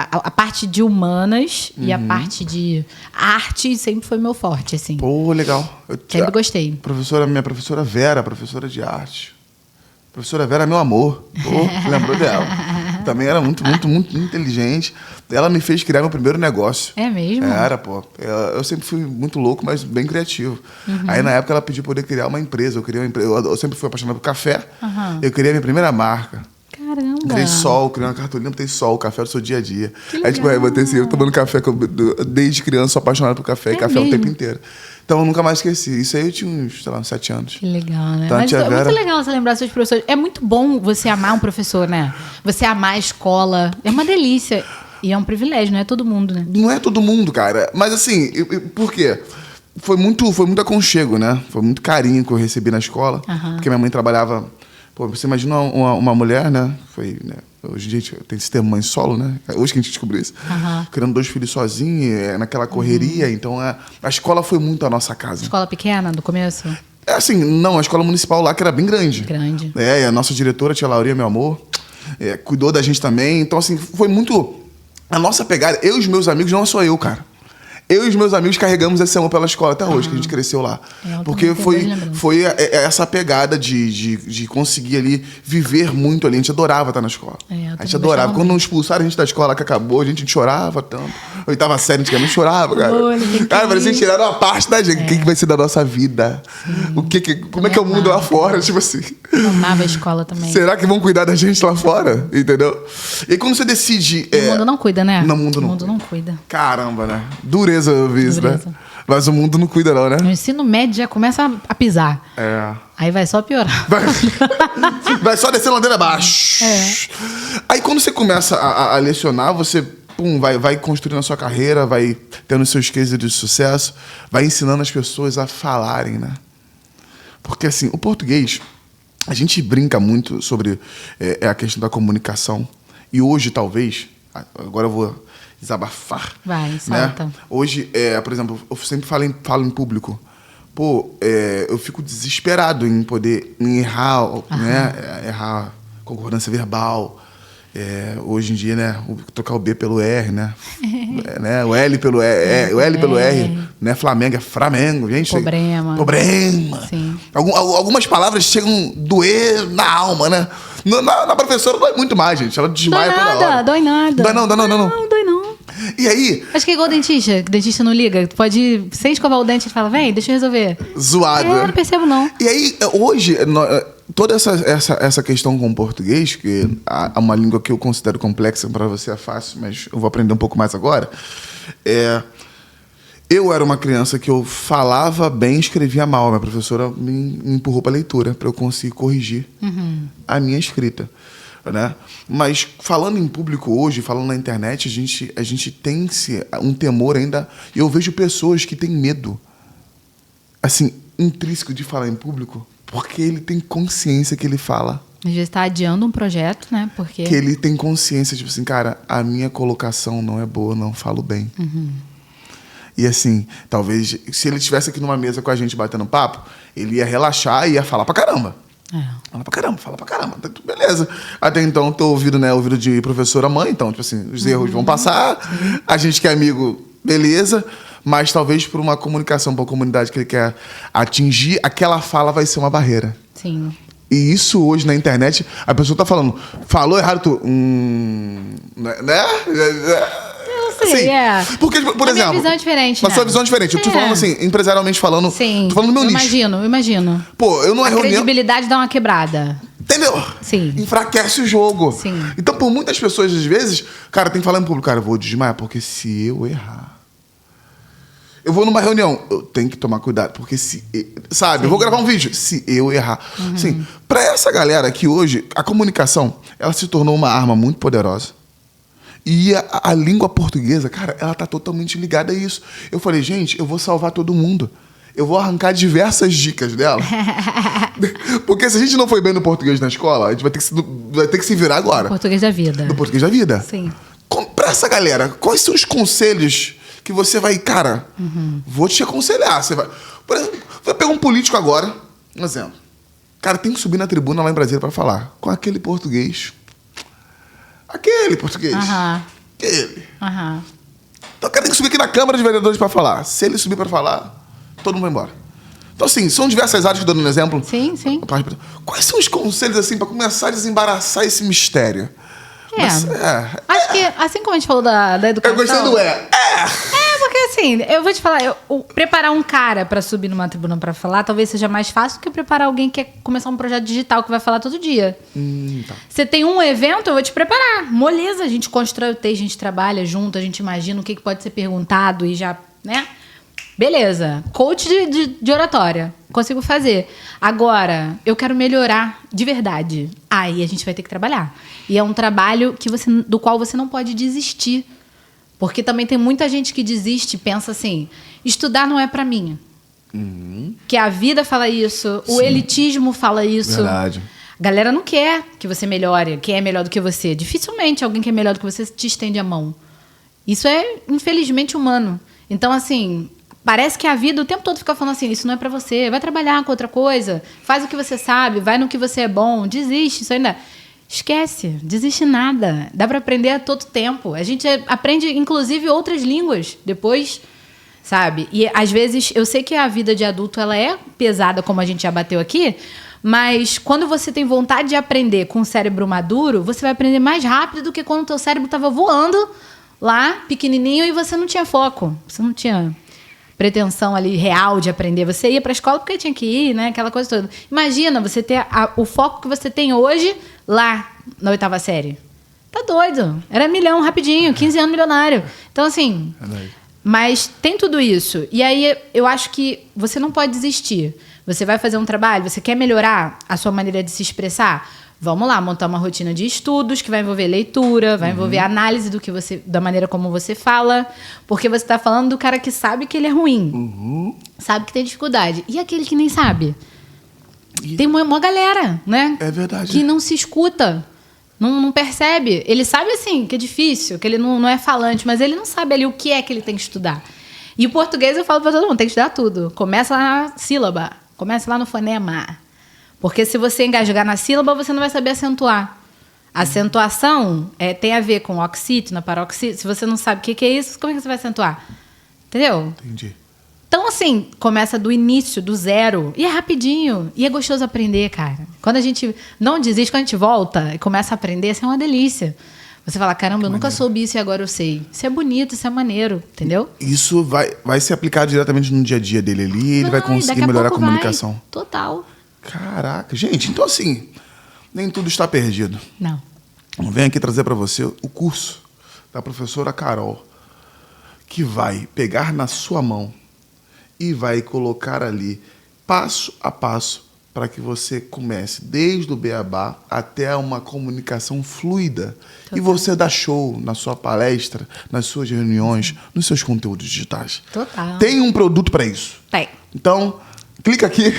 a parte de humanas e a parte de arte sempre foi meu forte, assim. Pô, legal. Sempre gostei. Minha professora Vera, professora de arte. Professora Vera, meu amor. Pô, lembrou dela. Também era muito inteligente. Ela me fez criar meu primeiro negócio. É mesmo? Pô. Eu sempre fui muito louco, mas bem criativo. Aí, na época, ela pediu pra poder criar uma empresa. Eu sempre fui apaixonado por café. Eu criei a minha primeira marca. Caramba! Criei Sol, criei uma cartolina, botei Sol, o café do seu dia a dia. Aí, tipo, eu botei assim, eu tomando café, desde criança, sou apaixonado por café e café o tempo inteiro. Então, eu nunca mais esqueci. Isso aí eu tinha uns, 7 anos. Que legal, né? Então, mas é muito legal você lembrar dos seus professores. É muito bom você amar um professor, né? Você amar a escola. É uma delícia. E é um privilégio, não é todo mundo, né? Não é todo mundo, cara. Mas assim, por quê? Foi muito aconchego, né? Foi muito carinho que eu recebi na escola. Porque minha mãe trabalhava... Pô, você imagina uma mulher, né? Hoje em dia tem esse termo mãe solo, né? Hoje que a gente descobriu isso. Criando 2 filhos sozinho, naquela correria. Então, a escola foi muito a nossa casa. Escola pequena, do começo? Assim, não. A escola municipal lá, que era bem grande. E a nossa diretora, tia Laurinha, meu amor, cuidou da gente também. Então, assim, foi muito... A nossa pegada, eu e os meus amigos, não é só eu, cara. Eu e os meus amigos carregamos esse amor pela escola até hoje, que a gente cresceu lá. Porque foi essa pegada de conseguir ali viver muito ali. A gente adorava estar na escola. A gente adorava. Quando não expulsaram a gente da escola que acabou, a gente chorava tanto. Oitava série, antigamente chorava, cara. Cara, parecia que tiraram uma parte da gente. O que vai ser da nossa vida? Como é que é o mundo lá fora? Tipo assim. Eu amava a escola também. Será que vão cuidar da gente lá fora? Entendeu? E aí, quando você decide... O mundo não cuida, né? O mundo não cuida. Caramba, né? Dureza eu vi isso, né? Mas o mundo não cuida não, né? O ensino médio já começa a pisar. Aí vai só piorar. Vai só descer ladeira abaixo. Aí quando você começa a lecionar, você vai construindo a sua carreira, vai tendo seus cases de sucesso, vai ensinando as pessoas a falarem, né? Porque assim, o português, a gente brinca muito sobre a questão da comunicação. E hoje, talvez, agora eu vou desabafar. Vai, solta. Né? Hoje, por exemplo, eu sempre falo em público. Eu fico desesperado em poder errar, né? Errar concordância verbal. Hoje em dia, né? Trocar o B pelo R, né? O L pelo R, né? Flamengo é Flamengo, gente. Problema. Sim. Algumas palavras chegam a doer na alma, né? Na professora dói muito mais, gente. Ela desmaia toda hora. Dói nada. Não. Não dói não. E aí... Acho que é igual dentista. O dentista não liga. Tu pode ir, sem escovar o dente, e fala, vem, deixa eu resolver. Zoado. Não percebo não. E aí, hoje, toda essa questão com o português, que é uma língua que eu considero complexa, para você é fácil, mas eu vou aprender um pouco mais agora. Eu era uma criança que eu falava bem e escrevia mal. Minha professora me empurrou para a leitura, para eu conseguir corrigir a minha escrita. Né? Mas falando em público hoje, falando na internet, a gente tem um temor ainda. E eu vejo pessoas que têm medo, assim, intrínseco de falar em público, porque ele tem consciência que ele fala. Às vezes está adiando um projeto, né? Porque... Que ele tem consciência, tipo assim, cara, a minha colocação não é boa, não falo bem. E assim, talvez, se ele estivesse aqui numa mesa com a gente batendo papo, ele ia relaxar e ia falar pra caramba. Fala pra caramba. Beleza. Até então, tô ouvindo, né? Ouvido de professora mãe, então, tipo assim, os erros vão passar, a gente que é amigo, beleza, mas talvez por uma comunicação pra comunidade que ele quer atingir, aquela fala vai ser uma barreira. Sim. E isso hoje na internet, a pessoa tá falando, falou errado, né? Sim, Porque, por exemplo... A minha visão é diferente, A sua visão é diferente. Eu tô falando assim, empresarialmente falando... Sim, tô falando do meu nicho. Eu imagino. Eu não reunião... A credibilidade dá uma quebrada. Entendeu? Sim. Enfraquece o jogo. Sim. Então, por muitas pessoas, às vezes, cara, tem que falar em público, cara, eu vou desmaiar, porque se eu errar... Eu vou numa reunião, eu tenho que tomar cuidado, porque sabe, eu vou gravar um vídeo, se eu errar. Sim, pra essa galera que hoje, a comunicação, ela se tornou uma arma muito poderosa. E a língua portuguesa, cara, ela tá totalmente ligada a isso. Eu falei, gente, eu vou salvar todo mundo. Eu vou arrancar diversas dicas dela. Porque se a gente não foi bem no português na escola, a gente vai ter que se virar agora. Português da vida. No português da vida. Sim. Pra essa galera, quais são os conselhos que você vai... Cara, vou te aconselhar. Você vai... Por exemplo, vai pegar um político agora, um exemplo. Cara, tem que subir na tribuna lá em Brasília pra falar. Com aquele português... Aquele português. Aquele. Então o cara tem que subir aqui na Câmara de Vereadores para falar. Se ele subir para falar, todo mundo vai embora. Então, assim, são diversas áreas, dando um exemplo. Sim. Quais são os conselhos, assim, para começar a desembaraçar esse mistério? Acho que, assim como a gente falou da educação... Eu gostei do porque assim, eu vou te falar, preparar um cara pra subir numa tribuna pra falar talvez seja mais fácil do que preparar alguém que quer começar um projeto digital que vai falar todo dia. Tá. Você tem um evento, eu vou te preparar. Moleza, a gente constrói o texto, a gente trabalha junto, a gente imagina o que pode ser perguntado e já, né? Beleza. Coach de oratória. Consigo fazer. Agora, eu quero melhorar de verdade. Aí a gente vai ter que trabalhar. E é um trabalho do qual você não pode desistir. Porque também tem muita gente que desiste e pensa assim, estudar não é pra mim. Que a vida fala isso, o elitismo fala isso. Verdade. A galera não quer que você melhore, quem é melhor do que você. Dificilmente alguém que é melhor do que você te estende a mão. Isso é, infelizmente, humano. Então, assim, parece que a vida o tempo todo fica falando assim, isso não é pra você, vai trabalhar com outra coisa, faz o que você sabe, vai no que você é bom, desiste, isso ainda... esquece, desiste nada. Dá para aprender a todo tempo. A gente aprende, inclusive, outras línguas depois, sabe? E, às vezes, eu sei que a vida de adulto ela é pesada, como a gente já bateu aqui, mas quando você tem vontade de aprender com o cérebro maduro, você vai aprender mais rápido do que quando o teu cérebro estava voando lá, pequenininho, e você não tinha foco. Você não tinha pretensão ali real de aprender. Você ia para a escola porque tinha que ir, né? Aquela coisa toda. Imagina você ter o foco que você tem hoje lá na 8ª série. Tá doido. Era milhão rapidinho, 15 anos milionário. Então, assim... Mas tem tudo isso. E aí eu acho que você não pode desistir. Você vai fazer um trabalho, você quer melhorar a sua maneira de se expressar? Vamos lá, montar uma rotina de estudos que vai envolver leitura, vai envolver análise da maneira como você fala. Porque você está falando do cara que sabe que ele é ruim. Sabe que tem dificuldade. E aquele que nem sabe? Tem uma galera, né? É verdade. Que não se escuta. Não percebe. Ele sabe, assim, que é difícil, que ele não é falante, mas ele não sabe ali o que é que ele tem que estudar. E o português eu falo para todo mundo, tem que estudar tudo. Começa lá na sílaba, começa lá no fonema. Porque se você engasgar na sílaba, você não vai saber acentuar. A acentuação tem a ver com oxítona, paroxítona. Se você não sabe o que é isso, como é que você vai acentuar? Entendeu? Entendi. Então, assim, começa do início, do zero. E é rapidinho. E é gostoso aprender, cara. Quando a gente não desiste, quando a gente volta e começa a aprender, isso é uma delícia. Você fala, caramba, eu nunca soube isso e agora eu sei. Isso é bonito, isso é maneiro, entendeu? Isso vai ser aplicado diretamente no dia a dia dele ali, ele vai conseguir melhorar a comunicação. Vai. Total. Caraca, gente, então assim, nem tudo está perdido. Não. Eu venho aqui trazer para você o curso da professora Carol, que vai pegar na sua mão e vai colocar ali, passo a passo, para que você comece desde o beabá até uma comunicação fluida. Total. E você dá show na sua palestra, nas suas reuniões, nos seus conteúdos digitais. Total. Tem um produto para isso. Tem. Então, clica aqui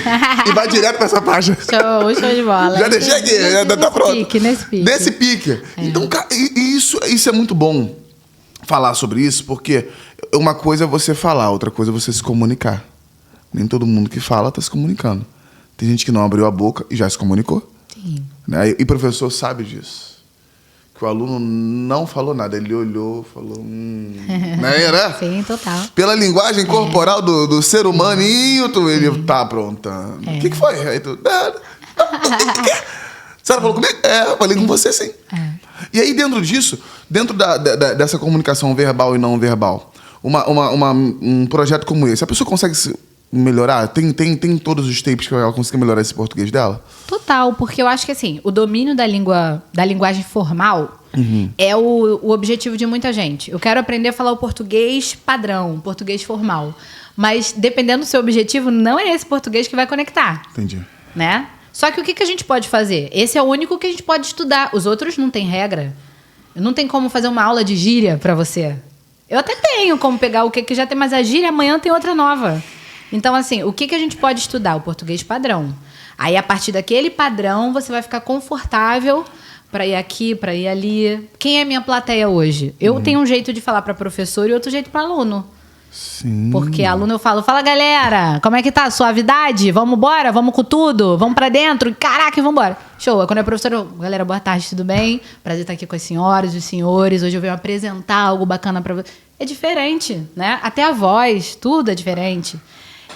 e vai direto para essa página. Show de bola. Já deixei aqui, já tá pronto. Nesse pique. É. Então, isso é muito bom falar sobre isso, porque uma coisa é você falar, outra coisa é você se comunicar. Nem todo mundo que fala está se comunicando. Tem gente que não abriu a boca e já se comunicou. Sim. Né? E o professor sabe disso. Que o aluno não falou nada. Ele olhou, falou... né? Sim, total. Pela linguagem corporal do ser humaninho, ele tá aprontando. O que foi? Aí tu... Você falou comigo? Eu falei com você, sim. E aí, dentro disso, dentro dessa comunicação verbal e não verbal, um projeto como esse, a pessoa consegue melhorar? Tem todos os tapes que ela consiga melhorar esse português dela? Total, porque eu acho que assim, o domínio da linguagem formal é o objetivo de muita gente. Eu quero aprender a falar o português padrão, o português formal. Mas, dependendo do seu objetivo, não é esse português que vai conectar. Entendi. Né? Só que o que a gente pode fazer? Esse é o único que a gente pode estudar. Os outros não tem regra. Não tem como fazer uma aula de gíria para você. Eu até tenho como pegar o que já tem, mas a gíria amanhã tem outra nova. Então, assim, o que a gente pode estudar? O português padrão. Aí, a partir daquele padrão, você vai ficar confortável para ir aqui, para ir ali. Quem é minha plateia hoje? Eu tenho um jeito de falar para professor e outro jeito para aluno. Sim. Porque aluno eu falo, fala galera, como é que tá? Suavidade? Vamos embora? Vamos com tudo? Vamos pra dentro? Caraca, vamos embora. Show. Quando é professor, galera, boa tarde, tudo bem? Prazer estar aqui com as senhoras e os senhores. Hoje eu venho apresentar algo bacana pra você. É diferente, né? Até a voz, tudo é diferente.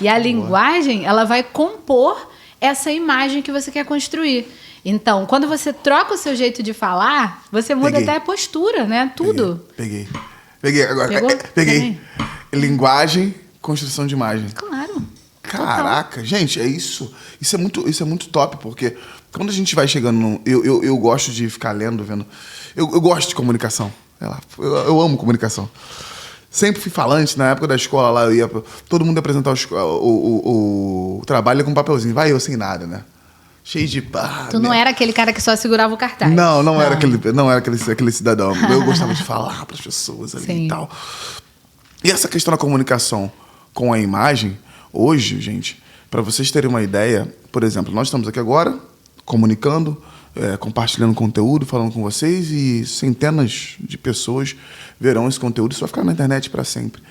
E a linguagem, ela vai compor essa imagem que você quer construir. Então, quando você troca o seu jeito de falar, você muda até a postura, né? Tudo. Peguei agora. Pegou? Peguei. Linguagem, construção de imagem. Claro. Caraca, total. Gente, é isso. Isso é muito top, porque quando a gente vai chegando... Eu gosto de ficar lendo, vendo... Eu gosto de comunicação. Sei lá, eu amo comunicação. Sempre fui falante, na época da escola lá, eu ia... Todo mundo ia apresentar o trabalho com um papelzinho. Vai eu sem nada, né? Cheio de... Tu não era aquele cara que só segurava o cartaz. Não era aquele cidadão. Eu gostava de falar para as pessoas ali. Sim. E tal. E essa questão da comunicação com a imagem, hoje, gente, para vocês terem uma ideia, por exemplo, nós estamos aqui agora comunicando, compartilhando conteúdo, falando com vocês, e centenas de pessoas verão esse conteúdo. Isso vai ficar na internet para sempre.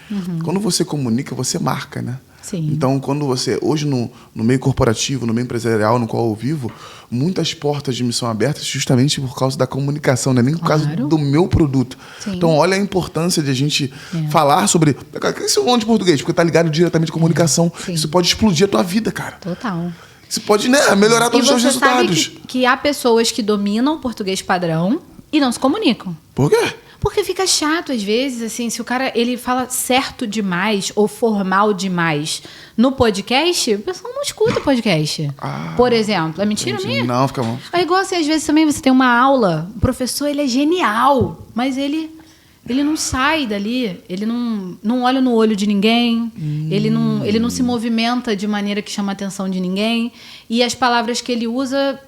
Quando você comunica, você marca, né? Sim. Então, quando você... Hoje, no meio corporativo, no meio empresarial, no qual eu vivo, muitas portas de mim são abertas justamente por causa da comunicação, né? Nem por causa do meu produto. Sim. Então, olha a importância de a gente falar sobre... Esse é um monte de português, porque tá ligado diretamente com comunicação. Isso pode explodir a tua vida, cara. Total. Isso pode, né, melhorar todos os seus resultados. E você sabe que há pessoas que dominam o português padrão e não se comunicam. Por quê? Porque fica chato, às vezes, assim, se o cara ele fala certo demais ou formal demais no podcast, o pessoal não escuta o podcast. Por exemplo. É mentira minha? Não, fica bom. É igual assim, às vezes também você tem uma aula, o professor ele é genial, mas ele não sai dali, ele não olha no olho de ninguém, ele não se movimenta de maneira que chama a atenção de ninguém, e as palavras que ele usa,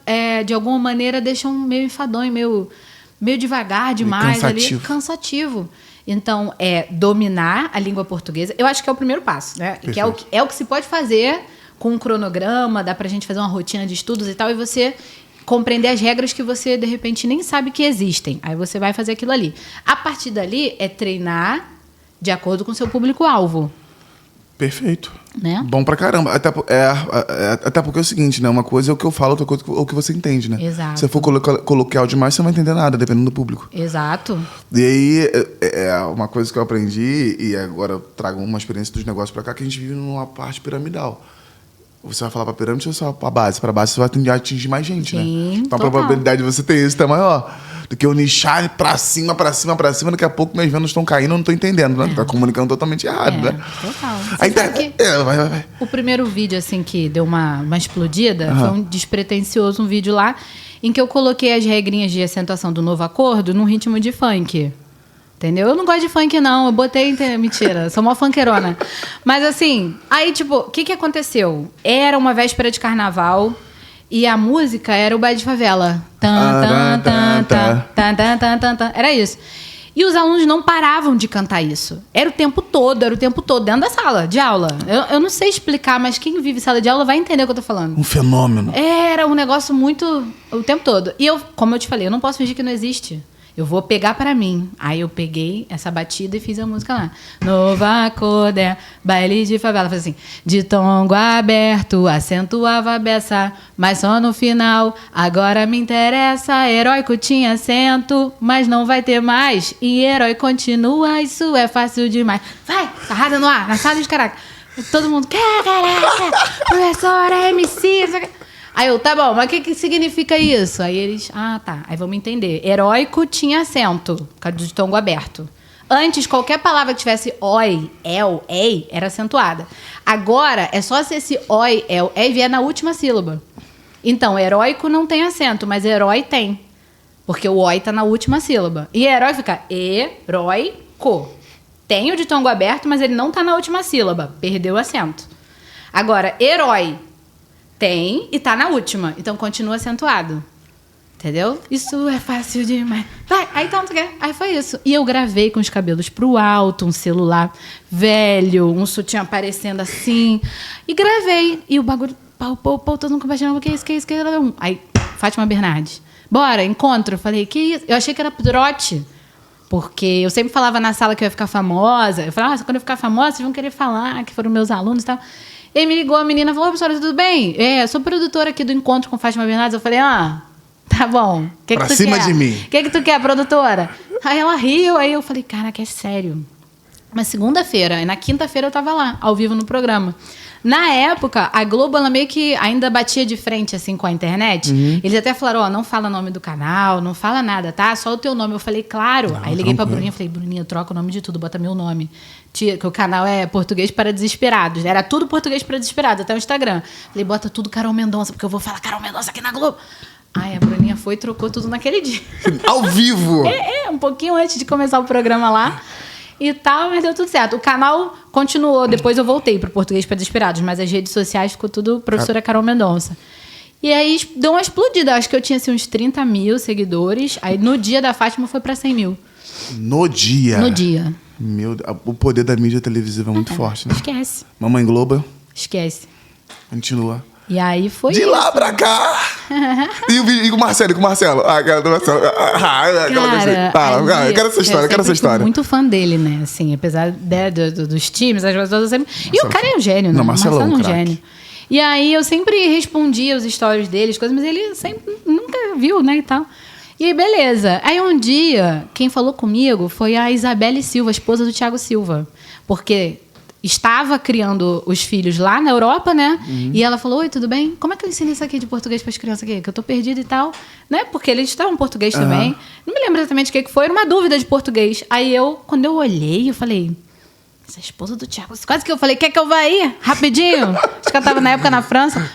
de alguma maneira, deixam meio enfadonho, meio devagar demais, cansativo. Então, dominar a língua portuguesa, eu acho que é o primeiro passo, né? Que é o que se pode fazer com um cronograma, dá pra gente fazer uma rotina de estudos e tal, e você compreender as regras que você, de repente, nem sabe que existem. Aí você vai fazer aquilo ali. A partir dali, é treinar de acordo com o seu público-alvo. Perfeito. Né? Bom pra caramba. Até porque é o seguinte, né? Uma coisa é o que eu falo, outra coisa é o que você entende, né? Exato. Se você for coloquial demais, você não vai entender nada, dependendo do público. Exato. E aí, uma coisa que eu aprendi, e agora eu trago uma experiência dos negócios pra cá, que a gente vive numa parte piramidal. Você vai falar pra pirâmide ou só pra base? Pra base você vai atingir mais gente, Sim, né? Então total. a probabilidade de você ter isso é maior. Do que eu nichar pra cima, daqui a pouco minhas vendas estão caindo, eu não tô entendendo, né? Tá comunicando totalmente errado, né? Total. A internet... Vai. O primeiro vídeo, assim, que deu uma explodida, foi um despretensioso, um vídeo lá, em que eu coloquei as regrinhas de acentuação do novo acordo num ritmo de funk. Entendeu? Eu não gosto de funk, não. Eu botei... Mentira, sou uma funkeirona. Mas, assim, aí, tipo, o que aconteceu? Era uma véspera de carnaval e a música era o Baile de Favela. Era isso. E os alunos não paravam de cantar isso. Era o tempo todo, dentro da sala de aula. Eu não sei explicar, mas quem vive sala de aula vai entender o que eu tô falando. Um fenômeno. Era um negócio muito... o tempo todo. E eu, como eu te falei, eu não posso fingir que não existe. Eu vou pegar pra mim. Aí eu peguei essa batida e fiz a música lá. Nova Codé, baile de favela. Falei assim, de tongo aberto, acentuava a beça, mas só no final. Agora me interessa, heróico tinha acento, mas não vai ter mais. E herói continua, isso é fácil demais. Vai, sarrada no ar, na sala de caraca. Todo mundo, caraca, professora, MC... Aí eu, tá bom, mas o que significa isso? Aí eles, tá, aí vamos entender. Heróico tinha acento, por causa de tongo aberto. Antes, qualquer palavra que tivesse oi, el, ei, era acentuada. Agora, é só se esse oi, el, ei vier na última sílaba. Então, heróico não tem acento, mas herói tem. Porque o oi tá na última sílaba. E herói fica heróico. Tem o de tongo aberto, mas ele não tá na última sílaba. Perdeu o acento. Agora, herói tem e tá na última. Então, continua acentuado. Entendeu? Isso é fácil demais. Vai, aí então, aí foi isso. E eu gravei com os cabelos pro alto, um celular velho, um sutiã aparecendo assim. E gravei. E o bagulho, pau, todo mundo compartilhando. Que isso? Aí, Fátima Bernardes. Bora, encontro. Eu falei, que isso? Eu achei que era trote. Porque eu sempre falava na sala que eu ia ficar famosa. Eu falava, quando eu ficar famosa, vocês vão querer falar que foram meus alunos e tal. E aí me ligou a menina e falou, professora, tudo bem? Eu sou produtora aqui do Encontro com Fátima Bernardes. Eu falei, tá bom. Que pra tu cima quer? De mim. O que tu quer, produtora? Aí ela riu, aí eu falei, caraca, é sério. Mas segunda-feira, e na quinta-feira eu tava lá, ao vivo no programa. Na época, a Globo, ela meio que ainda batia de frente, assim, com a internet. Eles até falaram, não fala o nome do canal, não fala nada, tá? Só o teu nome. Eu falei, claro. Não, aí liguei pra Bruninha, falei, Bruninha, troca o nome de tudo, bota meu nome. Que o canal é Português para Desesperados. Era tudo Português para Desesperados, até o Instagram. Falei, bota tudo Carol Mendonça, porque eu vou falar Carol Mendonça aqui na Globo. Aí a Bruninha foi e trocou tudo naquele dia. Ao vivo! Um pouquinho antes de começar o programa lá. E tal, mas deu tudo certo. O canal continuou, depois eu voltei pro Português para Desesperados, mas as redes sociais ficou tudo professora Carol Mendonça. E aí deu uma explodida. Acho que eu tinha assim, uns 30 mil seguidores. Aí no dia da Fátima foi para 100 mil. No dia? No dia. O poder da mídia televisiva é muito forte, né? Esquece. Mamãe Globo. Esquece. Continua. E aí foi De isso. lá pra cá! E com o Marcelo, Ah, aquela do Marcelo. Eu quero essa história, eu sou muito fã dele, né? Assim, apesar dos times, as pessoas sempre... E o cara é um gênio, né? Não, Marcelo é um gênio. E aí eu sempre respondia os stories dele, as coisas, mas ele sempre nunca viu, né, e tal. E aí, beleza. Aí um dia, quem falou comigo foi a Isabelle Silva, esposa do Thiago Silva. Porque estava criando os filhos lá na Europa, né? E ela falou, oi, tudo bem? Como é que eu ensino isso aqui de português para as crianças aqui? Que eu tô perdida e tal, né? Porque eles estavam em português também. Não me lembro exatamente o que foi, era uma dúvida de português. Aí quando eu olhei, eu falei... Essa esposa do Thiago. Quase que eu falei, quer que eu vá aí? Rapidinho. Acho que eu tava na época na França.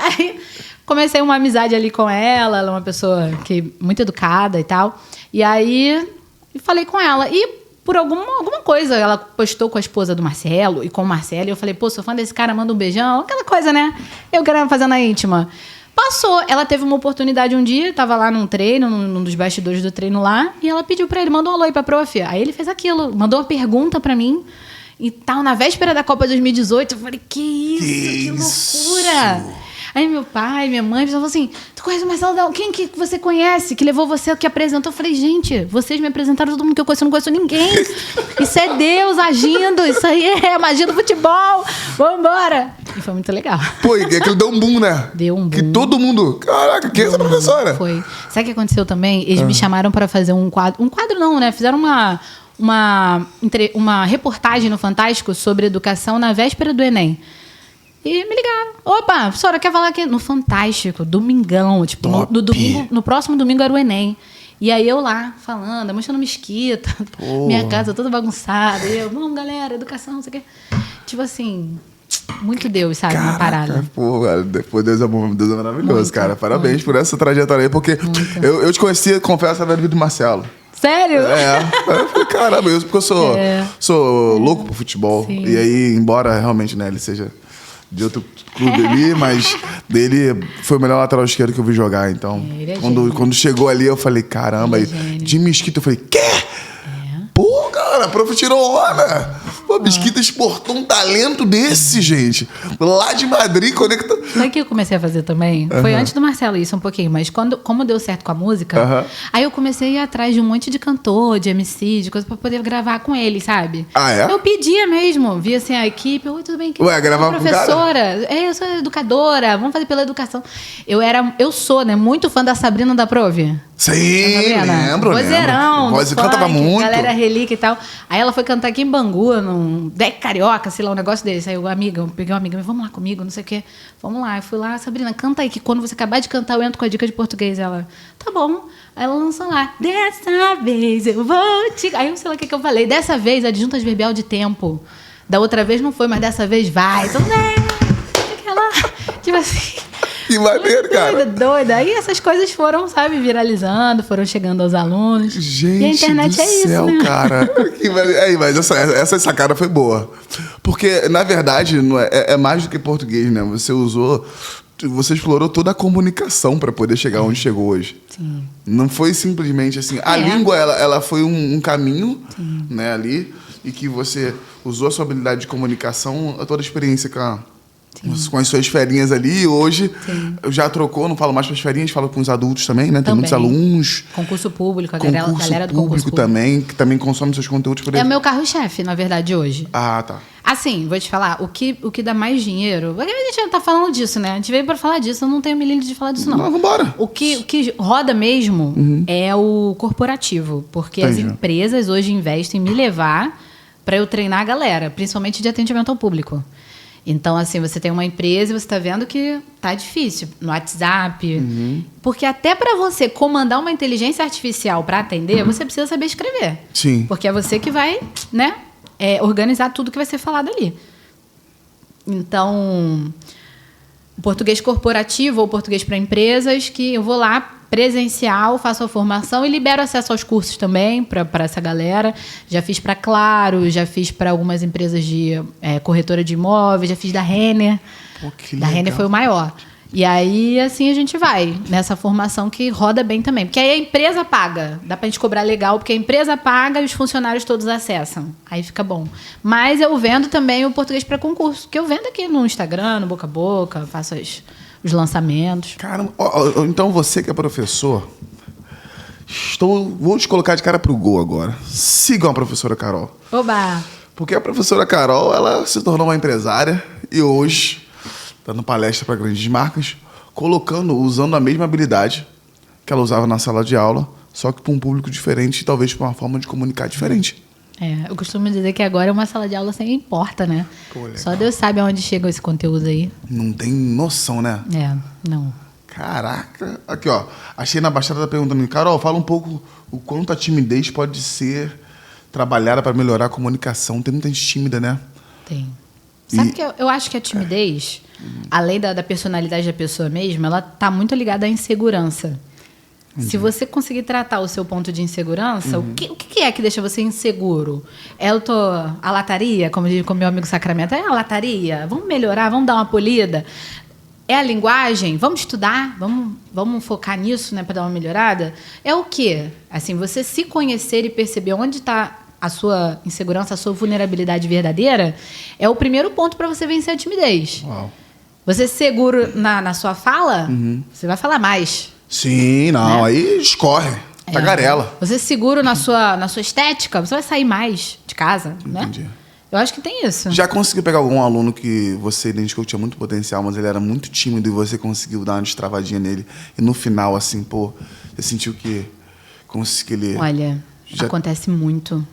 Aí comecei uma amizade ali com ela. Ela é uma pessoa muito educada e tal. E aí falei com ela. E por alguma coisa, ela postou com a esposa do Marcelo e com o Marcelo. E eu falei, pô, sou fã desse cara, manda um beijão. Aquela coisa, né? Eu querendo fazer na íntima. Passou. Ela teve uma oportunidade um dia, tava lá num treino, num dos bastidores do treino lá, e ela pediu pra ele, mandou um alô aí pra prof. Aí ele fez aquilo, mandou uma pergunta pra mim e tal, na véspera da Copa 2018. Eu falei, que isso, que loucura! Aí meu pai, minha mãe, falaram assim, tu conhece o Marcelo Dal? Quem que você conhece? Que levou você, que apresentou? Eu falei, gente, vocês me apresentaram todo mundo que eu conheço, eu não conheço ninguém. Isso é Deus agindo, isso aí é a magia do futebol. Vambora! E foi muito legal. Pô, e aquilo deu um boom, né? Deu um boom. Que todo mundo... Caraca, quem é essa professora? Foi. Sabe o que aconteceu também? Eles me chamaram para fazer um quadro... Um quadro não, né? Fizeram uma reportagem no Fantástico sobre educação na véspera do Enem. E me ligaram. Opa, professora, quer falar aqui? No Fantástico, domingão. Tipo, no domingo, no próximo domingo era o Enem. E aí eu lá, falando, mostrando mesquita, minha casa toda bagunçada. E eu, vamos, galera, educação, não sei o quê. Tipo assim... Muito Deus, sabe? Caraca, uma parada. Pô, cara, Deus é bom, Deus é maravilhoso, muito, cara. Parabéns por essa trajetória aí, porque eu te conhecia, confesso, através do Marcelo. Sério? Eu falei, caramba, porque eu sou louco pro futebol. Sim. E aí, embora realmente, né, ele seja de outro clube ali, mas dele foi o melhor lateral esquerdo que eu vi jogar. Então, quando chegou ali, eu falei, caramba. Aí, de Mesquita, eu falei, quê? Pô, cara, a prof tirou onda. Pô, a Mesquita exportou um talento desse, gente. Lá de Madrid, conectando. Sabe o que eu comecei a fazer também? Foi antes do Marcelo isso, um pouquinho. Mas como deu certo com a música, aí eu comecei a ir atrás de um monte de cantor, de MC, de coisa pra poder gravar com ele, sabe? Ah, é? Eu pedia mesmo. Via assim a equipe. Oi, tudo bem? Ué, gravar com o cara? Professora. Eu sou educadora. Vamos fazer pela educação. Eu sou, né? Muito fã da Sabrina da Prove. Sim, lembro. Vozeirão. Voz cantava muito. Galera relíquia e tal. Aí ela foi cantar aqui em Bangu, num deck carioca, sei lá, um negócio desse. Aí eu peguei uma amiga, vamos lá comigo, não sei o quê. Vamos lá. Eu fui lá, Sabrina, canta aí, que quando você acabar de cantar, eu entro com a dica de português. Ela, tá bom. Aí ela lançou lá, dessa vez eu vou te... Aí eu sei lá o que eu falei. Dessa vez, adjuntas verbial de tempo. Da outra vez não foi, mas dessa vez vai. Então, aquela... Tipo assim... Que maneiro, cara. Doida. Aí essas coisas foram, sabe, viralizando, foram chegando aos alunos. Gente, e a internet do céu, isso, né? Cara. Mas essa sacada foi boa. Porque, na verdade, é mais do que português, né? Você explorou toda a comunicação para poder chegar onde chegou hoje. Sim. Não foi simplesmente assim. A língua, ela foi um caminho, né, ali, e que você usou a sua habilidade de comunicação, toda a experiência com as suas ferinhas ali. Hoje já trocou, não falo mais com as ferinhas, falo com os adultos também, né? Tem muitos alunos. Concurso público, a galera do concurso público também, que também consome seus conteúdos. É o meu carro-chefe, na verdade, hoje. Ah, tá. Assim, vou te falar, o que dá mais dinheiro... A gente já tá falando disso, né? A gente veio para falar disso, eu não tenho milímetro de falar disso, não. Não, vambora. O que roda mesmo é o corporativo, porque as empresas hoje investem em me levar para eu treinar a galera, principalmente de atendimento ao público. Então, assim, você tem uma empresa e você está vendo que tá difícil no WhatsApp. Porque até para você comandar uma inteligência artificial para atender, você precisa saber escrever. Sim. Porque é você que vai, né, organizar tudo que vai ser falado ali. Então, o português corporativo ou português para empresas, que eu vou lá presencial, faço a formação e libero acesso aos cursos também para essa galera. Já fiz para Claro, já fiz para algumas empresas de corretora de imóveis, já fiz da Renner. Pô, que da legal. Renner foi o maior. E aí, assim, a gente vai nessa formação que roda bem também. Porque aí a empresa paga. Dá pra gente cobrar legal, porque a empresa paga e os funcionários todos acessam. Aí fica bom. Mas eu vendo também o português para concurso, que eu vendo aqui no Instagram, no Boca a Boca, faço os lançamentos. Caramba, então você que é professor, vou te colocar de cara pro gol agora. Sigam a professora Carol. Oba! Porque a professora Carol, ela se tornou uma empresária e hoje, dando palestra para grandes marcas, usando a mesma habilidade que ela usava na sala de aula, só que para um público diferente e talvez para uma forma de comunicar diferente. Eu costumo dizer que agora é uma sala de aula sem porta, né? Pô, só Deus sabe aonde chega esse conteúdo aí. Não tem noção, né? Não. Caraca. Aqui, ó. Achei na Baixada perguntando, Carol, fala um pouco o quanto a timidez pode ser trabalhada para melhorar a comunicação. Tem muita gente tímida, né? Tem. Sabe que eu acho que a timidez, além da personalidade da pessoa mesmo, ela tá muito ligada à insegurança. Se você conseguir tratar o seu ponto de insegurança, o que é que deixa você inseguro? A lataria, como diz o meu amigo Sacramento, é a lataria? Vamos melhorar, vamos dar uma polida? É a linguagem? Vamos estudar? Vamos focar nisso, né, para dar uma melhorada? É o quê? Assim, você se conhecer e perceber onde está a sua insegurança, a sua vulnerabilidade verdadeira, é o primeiro ponto para você vencer a timidez. Uau. Você seguro na sua fala, você vai falar mais. Sim, não, né? Aí escorre, tagarela. Você seguro na sua estética, você vai sair mais de casa, Entendi. né? Eu acho que tem isso. Já conseguiu pegar algum aluno que você identificou que tinha muito potencial, mas ele era muito tímido e você conseguiu dar uma destravadinha nele e no final, assim, pô, você sentiu que ele... Olha, acontece muito.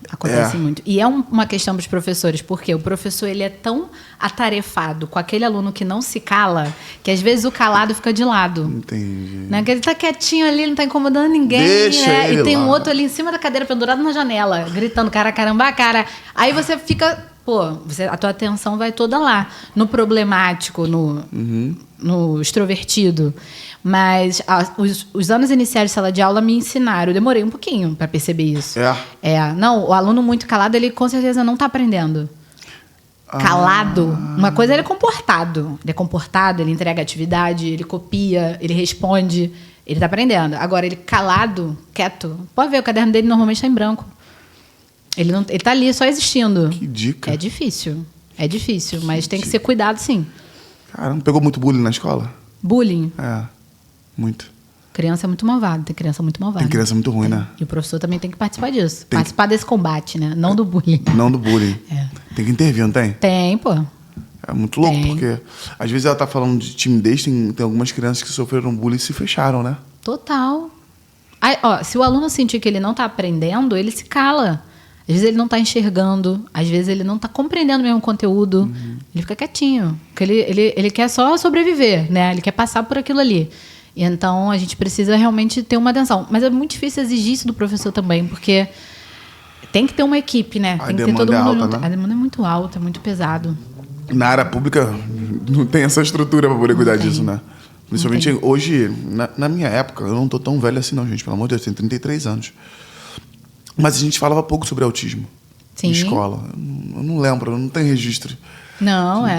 E é uma questão para os professores, porque o professor ele é tão atarefado com aquele aluno que não se cala, que às vezes o calado fica de lado. Entendi. Né? Que ele tá quietinho ali, não tá incomodando ninguém. Deixa né? ele E tem lá. um outro ali em cima da cadeira, pendurado na janela, gritando caramba, cara. Aí você fica... a tua atenção vai toda lá. No problemático, no extrovertido. Mas os anos iniciais de sala de aula me ensinaram. Eu demorei um pouquinho para perceber isso. Não, o aluno muito calado, ele com certeza não está aprendendo. Calado. Uma coisa ele é comportado. Ele é comportado, ele entrega atividade, ele copia, ele responde. Ele está aprendendo. Agora, ele calado, quieto. Pode ver, o caderno dele normalmente está em branco. Ele tá ali só existindo. Que dica. É difícil, mas tem que ser cuidado, sim. Caramba, pegou muito bullying na escola? Bullying. Muito. Criança é muito malvada, tem criança muito malvada. Tem criança muito ruim, né? E o professor também tem que participar disso. Participar desse combate, né? Não do bullying. Não do bullying. Tem que intervir, não tem? Tem, pô. É muito louco, porque às vezes ela tá falando de timidez, tem algumas crianças que sofreram bullying e se fecharam, né? Total. Aí, se o aluno sentir que ele não tá aprendendo, ele se cala. Às vezes ele não está enxergando, às vezes ele não está compreendendo o mesmo conteúdo. Ele fica quietinho, porque ele quer só sobreviver, né? Ele quer passar por aquilo ali. E então a gente precisa realmente ter uma atenção. Mas é muito difícil exigir isso do professor também, porque tem que ter uma equipe, né? Tem que ter todo mundo junto. A demanda é muito alta, é muito pesado. Na área pública não tem essa estrutura para poder cuidar disso, né? Principalmente hoje, na minha época, eu não tô tão velho assim não, gente. Pelo amor de Deus, eu tenho 33 anos. Mas a gente falava pouco sobre autismo. Sim. Na escola. Eu não lembro, eu não tenho registro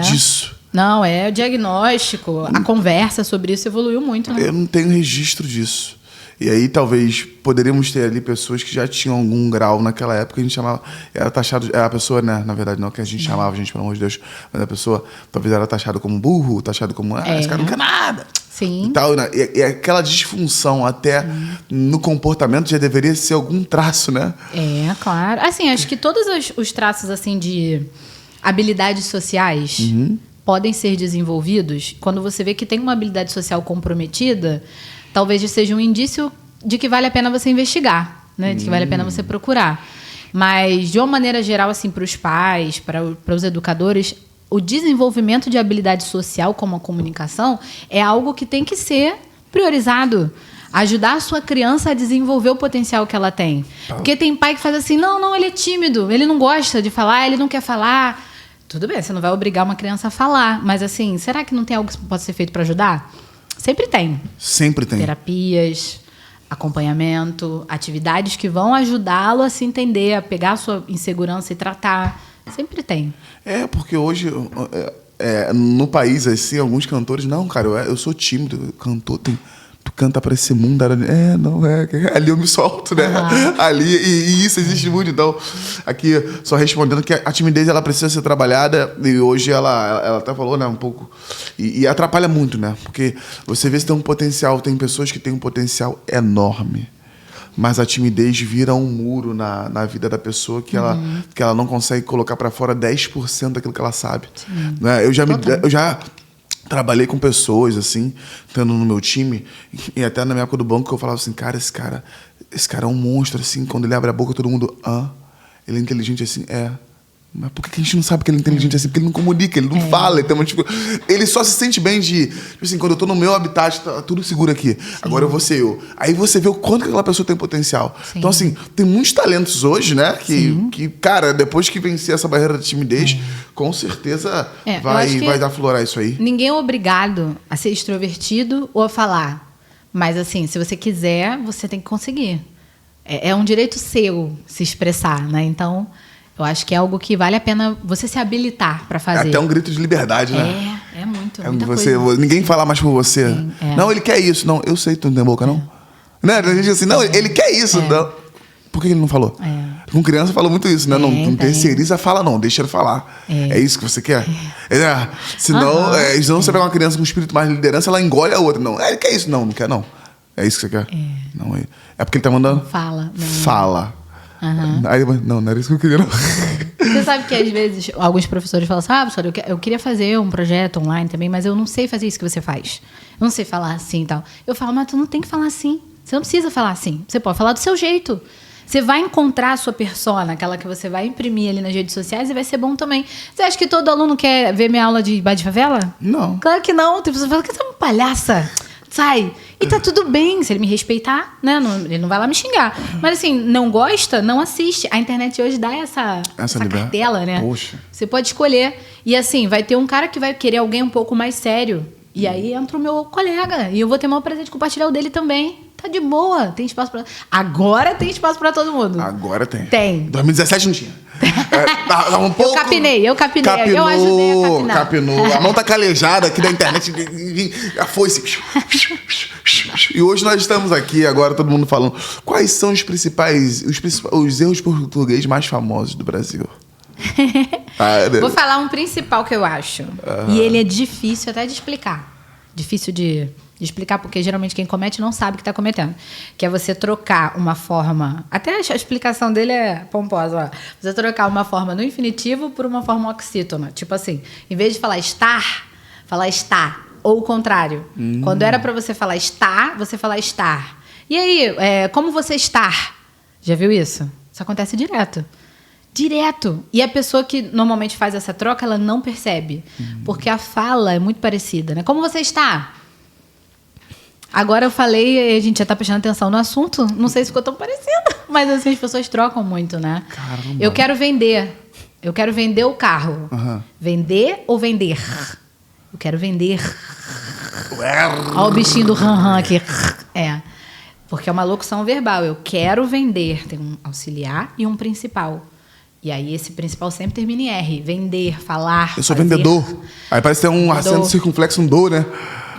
disso. Não, é o diagnóstico. A conversa sobre isso evoluiu muito, né? Eu não tenho registro disso. E aí, talvez, poderíamos ter ali pessoas que já tinham algum grau naquela época, a gente chamava... Era taxado... A pessoa, né? Na verdade, não que a gente chamava, gente, pelo amor de Deus. Mas a pessoa, talvez, era taxada como burro, taxado como... esse cara não quer nada. Sim. E tal, né? E aquela disfunção até no comportamento já deveria ser algum traço, né? Claro. Assim, acho que todos os traços, assim, de habilidades sociais podem ser desenvolvidos quando você vê que tem uma habilidade social comprometida. Talvez seja um indício de que vale a pena você investigar, né? De que vale a pena você procurar. Mas, de uma maneira geral, assim, para os pais, para os educadores, o desenvolvimento de habilidade social, como a comunicação, é algo que tem que ser priorizado. Ajudar a sua criança a desenvolver o potencial que ela tem. Porque tem pai que faz assim, não, ele é tímido, ele não gosta de falar, ele não quer falar. Tudo bem, você não vai obrigar uma criança a falar, mas assim, será que não tem algo que pode ser feito para ajudar? Sempre tem. Sempre tem. Terapias, acompanhamento, atividades que vão ajudá-lo a se entender, a pegar a sua insegurança e tratar. Sempre tem. Porque hoje, no país, assim, alguns cantores... Não, cara, eu sou tímido. Cantor, tu canta pra esse mundo. Não é. Ali eu me solto, né? Ali, e isso existe muito. Então, aqui, só respondendo que a timidez, ela precisa ser trabalhada. E hoje ela até falou, né, um pouco. E atrapalha muito, né? Porque você vê se tem um potencial. Tem pessoas que têm um potencial enorme. Mas a timidez vira um muro na vida da pessoa que ela não consegue colocar pra fora 10% daquilo que ela sabe. Né? Eu já trabalhei com pessoas, assim, estando no meu time, e até na minha época do banco, que eu falava assim, cara, esse cara é um monstro, assim, quando ele abre a boca, todo mundo, ele é inteligente, assim, Mas por que a gente não sabe que ele é inteligente assim? Porque ele não comunica, ele não fala. Então, tipo, ele só se sente bem tipo assim, quando eu tô no meu habitat, tá tudo seguro aqui. Sim. Agora eu vou ser eu. Aí você vê o quanto que aquela pessoa tem potencial. Sim. Então, assim, tem muitos talentos hoje, né? Que, cara, depois que vencer essa barreira da timidez, com certeza vai aflorar isso aí. Ninguém é obrigado a ser extrovertido ou a falar. Mas, assim, se você quiser, você tem que conseguir. É um direito seu se expressar, né? Então, eu acho que é algo que vale a pena você se habilitar para fazer. É até um grito de liberdade, né? É muito, muita coisa. Ninguém fala mais por você. Sim, Não, ele quer isso. Não, eu sei que tu não tem boca, não. Né? A gente assim, não, ele quer isso. Não. Por que ele não falou? Com criança fala muito isso, né? Não terceiriza, fala não, deixa ele falar. É isso que você quer? Senão você pega uma criança com um espírito mais de liderança, ela engole a outra. Não, ele quer isso. Não quer, não. É isso que você quer? Não, é porque ele tá mandando? Fala. Não. Fala. Aí, não era isso que eu queria, não. Você sabe que às vezes alguns professores falam assim, professor, eu queria fazer um projeto online também, mas eu não sei fazer isso que você faz. Eu não sei falar assim e tal. Eu falo, mas tu não tem que falar assim. Você não precisa falar assim. Você pode falar do seu jeito. Você vai encontrar a sua persona, aquela que você vai imprimir ali nas redes sociais, e vai ser bom também. Você acha que todo aluno quer ver minha aula de baile de favela? Não. Claro que não. Tem pessoas que falam que você é uma palhaça. Sai. E tá tudo bem, se ele me respeitar, né? Ele não vai lá me xingar. Mas assim, não gosta, não assiste. A internet hoje dá essa cartela, né? Poxa. Você pode escolher. E assim, vai ter um cara que vai querer alguém um pouco mais sério. E aí entra o meu colega. E eu vou ter o maior prazer de compartilhar o dele também. Tá de boa, tem espaço pra... Agora tem espaço pra todo mundo. Agora tem. Tem. 2017 não tinha. Tava um pouco... Eu capinei. Eu ajudei a capinar. Capinou. A mão tá calejada aqui da internet. A foice. E hoje nós estamos aqui, agora todo mundo falando. Quais são os erros portugueses mais famosos do Brasil? Vou falar um principal que eu acho. E ele é difícil até de explicar. Difícil de explicar, porque geralmente quem comete não sabe que está cometendo. Que é você trocar uma forma... Até a explicação dele é pomposa. Ó. Você trocar uma forma no infinitivo por uma forma oxítona. Tipo assim, em vez de falar estar, falar está. Ou o contrário. Quando era para você falar está, você falar estar. E aí, como você está? Já viu isso? Isso acontece direto. Direto. E a pessoa que normalmente faz essa troca, ela não percebe. Porque a fala é muito parecida, né? Como você está? Agora eu falei, a gente já está prestando atenção no assunto. Não sei se ficou tão parecido. Mas assim, as pessoas trocam muito, né? Caramba. Eu quero vender. Eu quero vender o carro. Vender ou vender? Eu quero vender. Olha o bichinho do ran aqui. Porque é uma locução verbal. Eu quero vender. Tem um auxiliar e um principal. E aí esse principal sempre termina em R. Vender, falar, Eu sou fazer. vendedor. Aí parece ter um acento circunflexo, um do, né?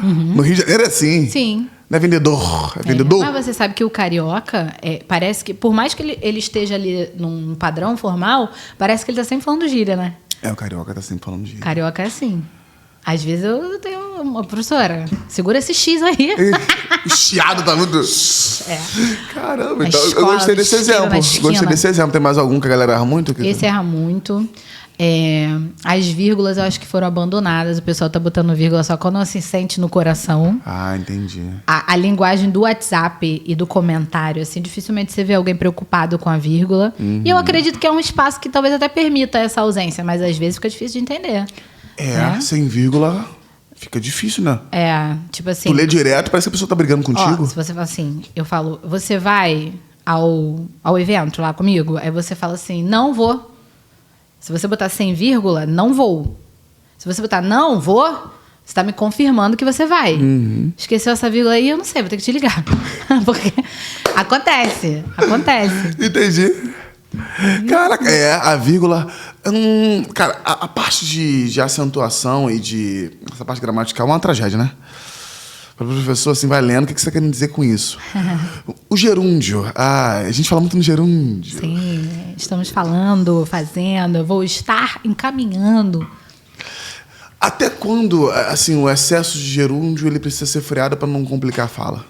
No Rio de Janeiro é assim. Sim. Não é vendedor, é vendedor. Mas você sabe que o carioca, parece que, por mais que ele esteja ali num padrão formal, parece que ele está sempre falando gíria, né? O carioca tá sempre falando gíria. Carioca é assim. Às vezes eu tenho uma professora, segura esse X aí. O chiado tá muito... Caramba, então escola, eu gostei desse exemplo. Gostei desse exemplo. Tem mais algum que a galera erra muito? Esse erra muito. As vírgulas eu acho que foram abandonadas. O pessoal tá botando vírgula só quando se sente no coração. Entendi. A linguagem do WhatsApp e do comentário, assim, dificilmente você vê alguém preocupado com a vírgula. E eu acredito que é um espaço que talvez até permita essa ausência, mas às vezes fica difícil de entender. Sem vírgula fica difícil, né? Tipo assim... Tu lê direto, parece que a pessoa tá brigando contigo. Se você fala assim, eu falo, você vai ao evento lá comigo? Aí você fala assim, não vou. Se você botar sem vírgula, não vou. Se você botar não vou, você está me confirmando que você vai. Esqueceu essa vírgula aí, eu não sei, vou ter que te ligar. Porque acontece. Entendi. Cara, a vírgula... cara, a parte de acentuação e de... Essa parte gramatical é uma tragédia, né? Para o professor, assim, vai lendo, o que você está querendo dizer com isso? O gerúndio. A gente fala muito no gerúndio. Sim, estamos falando, fazendo, vou estar encaminhando. Até quando, assim, o excesso de gerúndio ele precisa ser freado para não complicar a fala?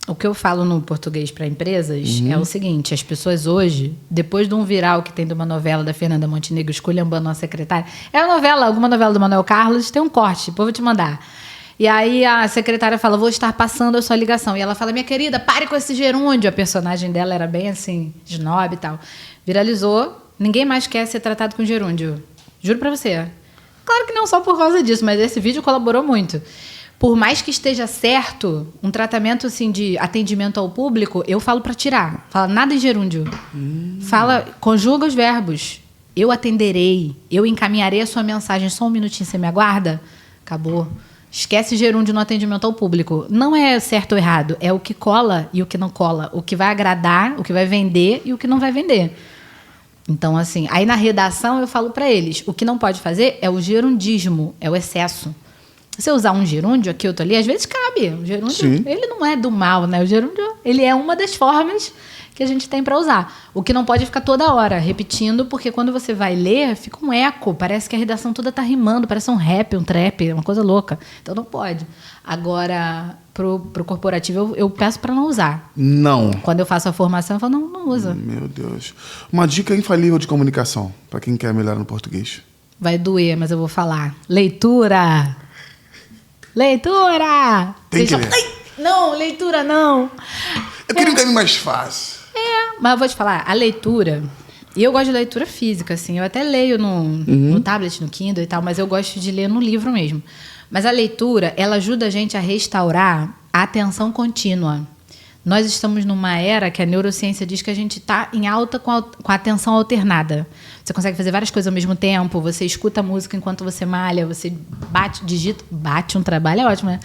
O que eu falo no português para empresas é o seguinte: as pessoas hoje, depois de um viral que tem de uma novela da Fernanda Montenegro esculhambando uma secretária, é uma novela, alguma novela do Manuel Carlos, tem um corte, depois eu vou te mandar. E aí a secretária fala, vou estar passando a sua ligação. E ela fala, minha querida, pare com esse gerúndio. A personagem dela era bem assim, snob e tal. Viralizou, ninguém mais quer ser tratado com gerúndio. Juro pra você. Claro que não só por causa disso, mas esse vídeo colaborou muito. Por mais que esteja certo, um tratamento assim de atendimento ao público, eu falo para tirar. Fala nada em gerúndio. Fala, conjuga os verbos. Eu atenderei, eu encaminharei a sua mensagem. Só um minutinho, você me aguarda? Acabou. Esquece gerúndio no atendimento ao público. Não é certo ou errado, é o que cola e o que não cola. O que vai agradar, o que vai vender e o que não vai vender. Então, assim, aí na redação eu falo para eles, o que não pode fazer é o gerundismo, é o excesso. Se eu usar um gerúndio aqui, outro ali, às vezes cabe. O gerúndio, sim, ele não é do mal, né? O gerúndio, ele é uma das formas que a gente tem para usar. O que não pode ficar toda hora repetindo, porque quando você vai ler, fica um eco. Parece que a redação toda tá rimando, parece um rap, um trap, uma coisa louca. Então não pode. Agora, pro corporativo, eu peço para não usar. Não. Quando eu faço a formação, eu falo, não usa. Meu Deus. Uma dica infalível de comunicação, para quem quer melhorar no português. Vai doer, mas eu vou falar. Leitura! Leitura! Tem que ler. Ai, não, leitura não. Eu queria um caminho mais fácil. Mas eu vou te falar, a leitura... E eu gosto de leitura física, assim. Eu até leio no tablet, no Kindle e tal, mas eu gosto de ler no livro mesmo. Mas a leitura, ela ajuda a gente a restaurar a atenção contínua. Nós estamos numa era que a neurociência diz que a gente está em alta com a atenção alternada. Você consegue fazer várias coisas ao mesmo tempo, você escuta música enquanto você malha, você bate um trabalho, é ótimo, né?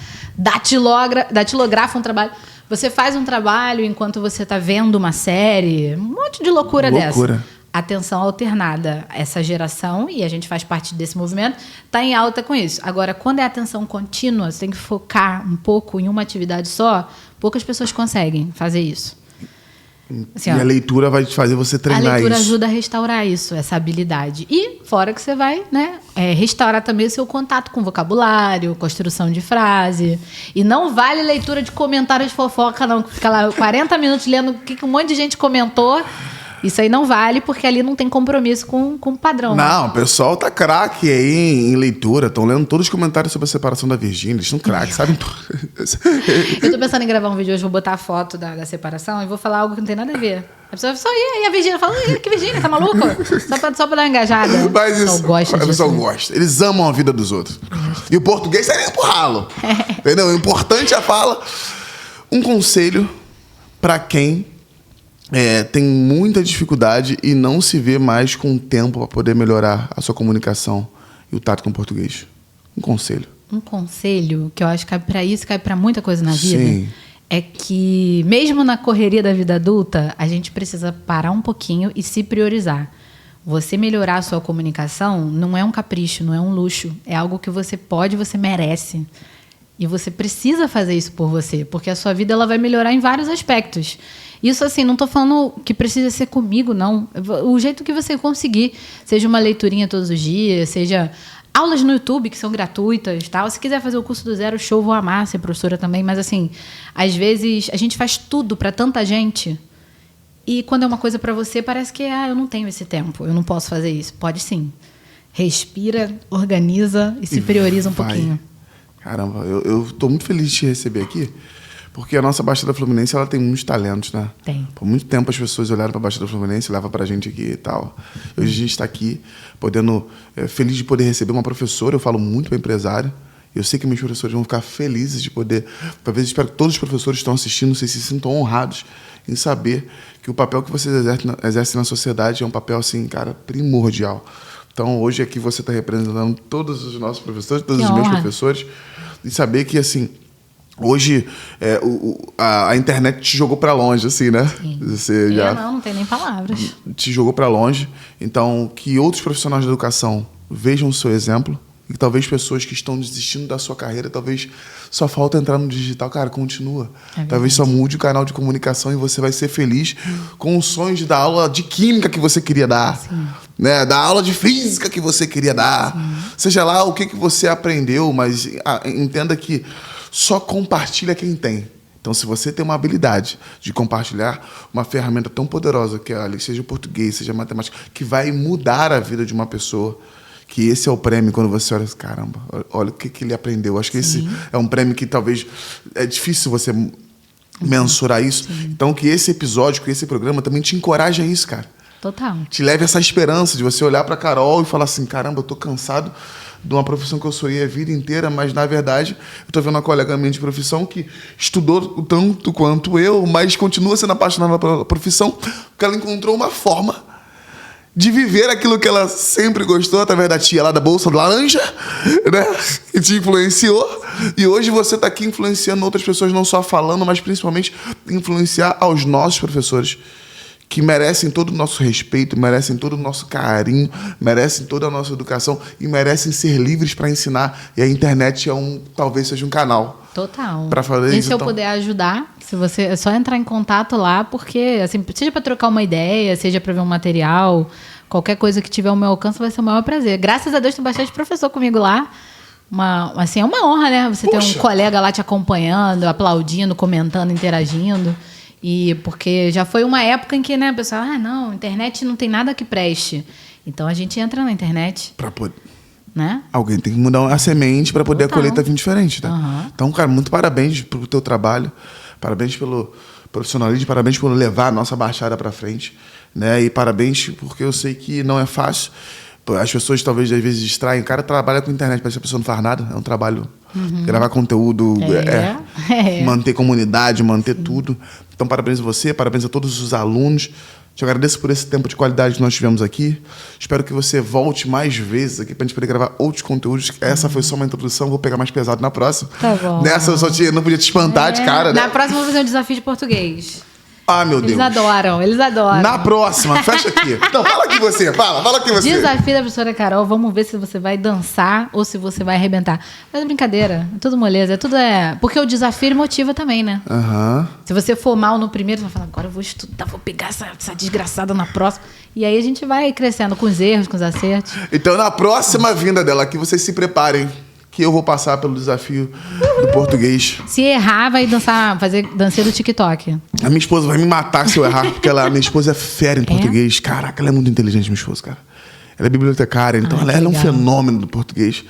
Datilografa um trabalho. Você faz um trabalho enquanto você está vendo uma série, um monte de loucura dessa. Atenção alternada. Essa geração, e a gente faz parte desse movimento, está em alta com isso. Agora, quando é atenção contínua, você tem que focar um pouco em uma atividade só, poucas pessoas conseguem fazer isso. Assim, e a leitura vai fazer você treinar isso. A leitura ajuda a restaurar isso, essa habilidade. E fora que você vai, né, restaurar também o seu contato com vocabulário, construção de frase. E não vale leitura de comentários de fofoca, não. Fica lá 40 minutos lendo o que um monte de gente comentou. Isso aí não vale, porque ali não tem compromisso com o padrão. Não, o pessoal tá craque aí em leitura. Estão lendo todos os comentários sobre a separação da Virgínia. Eles estão craques, sabem tudo. Eu tô pensando em gravar um vídeo hoje, vou botar a foto da separação e vou falar algo que não tem nada a ver. A pessoa só e a Virgínia fala, que Virgínia, tá maluco? Só pra dar uma engajada. Mas isso, o pessoal gosta. Eles amam a vida dos outros. E o português tá indo pro ralo. Entendeu? O importante é a fala. Um conselho para quem... tem muita dificuldade e não se vê mais com o tempo para poder melhorar a sua comunicação e o tato com o português. Um conselho. Um conselho que eu acho que cabe para isso, cabe para muita coisa na vida. Sim. É que, mesmo na correria da vida adulta, a gente precisa parar um pouquinho e se priorizar. Você melhorar a sua comunicação não é um capricho, não é um luxo. É algo que você pode, você merece. E você precisa fazer isso por você, porque a sua vida ela vai melhorar em vários aspectos. Isso, assim, não estou falando que precisa ser comigo, não. O jeito que você conseguir, seja uma leiturinha todos os dias, seja aulas no YouTube, que são gratuitas, tal. Se quiser fazer o curso do zero, show, vou amar ser professora também. Mas, assim, às vezes a gente faz tudo para tanta gente e quando é uma coisa para você, parece que eu não tenho esse tempo, eu não posso fazer isso. Pode sim. Respira, organiza e se prioriza um pouquinho. Caramba, eu estou muito feliz de te receber aqui. Porque a nossa Baixada Fluminense ela tem muitos talentos, né? Tem. Por muito tempo as pessoas olharam para a Baixada Fluminense, levam para a gente aqui e tal. Hoje a gente está aqui, feliz de poder receber uma professora. Eu falo muito para empresário. Eu sei que meus professores vão ficar felizes de poder... Talvez espero que todos os professores que estão assistindo se sintam honrados em saber que o papel que vocês exercem na sociedade é um papel, assim, cara, primordial. Então, hoje aqui você está representando todos os nossos professores, todos os meus professores, e saber que, assim... Hoje, a internet te jogou para longe, assim, né? Sim. Você não tem nem palavras. Te jogou para longe. Então, que outros profissionais da educação vejam o seu exemplo E talvez pessoas que estão desistindo da sua carreira, talvez só falta entrar no digital. Cara, continua. Talvez só mude o canal de comunicação e você vai ser feliz com os sonhos de dar aula de química que você queria dar. Né? Da aula de física que você queria dar. Seja lá o que você aprendeu, mas entenda que só compartilha quem tem. Então, se você tem uma habilidade de compartilhar uma ferramenta tão poderosa, que seja o português, seja a matemática, que vai mudar a vida de uma pessoa, que esse é o prêmio quando você olha, caramba, olha o que ele aprendeu. Acho que esse é um prêmio que talvez é difícil você mensurar isso. Então, que esse episódio, que esse programa também te encoraje a isso, cara. Total. Te leve essa esperança de você olhar pra Carol e falar assim, caramba, eu tô cansado de uma profissão que eu sonhei a vida inteira, mas, na verdade, eu tô vendo uma colega minha de profissão que estudou tanto quanto eu, mas continua sendo apaixonada pela profissão, porque ela encontrou uma forma de viver aquilo que ela sempre gostou, através da tia lá da Bolsa Laranja, né? Que te influenciou. E hoje você está aqui influenciando outras pessoas, não só falando, mas principalmente influenciar aos nossos professores, que merecem todo o nosso respeito, merecem todo o nosso carinho, merecem toda a nossa educação e merecem ser livres para ensinar. E a internet talvez seja um canal. Total. Para fazer isso. E se eu puder ajudar, se você é só entrar em contato lá, porque assim, seja para trocar uma ideia, seja para ver um material, qualquer coisa que tiver ao meu alcance vai ser o maior prazer. Graças a Deus tem bastante professor comigo lá. Assim, é uma honra, né? Você ter um colega lá te acompanhando, aplaudindo, comentando, interagindo. E porque já foi uma época em que, né, o pessoal, não, internet não tem nada que preste. Então a gente entra na internet. Para poder. Né? Alguém tem que mudar a semente para poder a colheita vir diferente, tá? Então, cara, muito parabéns pelo teu trabalho, parabéns pelo profissionalismo, parabéns por levar a nossa Baixada para frente, né? E parabéns porque eu sei que não é fácil. As pessoas talvez às vezes distraem. O cara trabalha com internet, parece que a pessoa não faz nada. É um trabalho. Gravar conteúdo, manter comunidade, manter tudo. Então, parabéns a você, parabéns a todos os alunos. Te agradeço por esse tempo de qualidade que nós tivemos aqui. Espero que você volte mais vezes aqui pra gente poder gravar outros conteúdos. Essa foi só uma introdução, vou pegar mais pesado na próxima. Tá bom. Nessa eu não podia te espantar de cara, né? Na próxima eu vou fazer um desafio de português. Ah, meu Deus. Eles adoram. Na próxima, fecha aqui. Não, fala aqui você, fala aqui você. Desafio da professora Carol, vamos ver se você vai dançar ou se você vai arrebentar. Mas é brincadeira, é tudo moleza, porque o desafio ele motiva também, né? Se você for mal no primeiro, você vai falar, agora eu vou estudar, vou pegar essa desgraçada na próxima. E aí a gente vai crescendo com os erros, com os acertos. Então, na próxima vinda dela aqui, vocês se preparem, que eu vou passar pelo desafio do português. Se errar, vai fazer dancinha do TikTok. A minha esposa vai me matar se eu errar, porque a minha esposa é fera em português. Caraca, ela é muito inteligente, minha esposa, cara. Ela é bibliotecária, então ela é um fenômeno do português.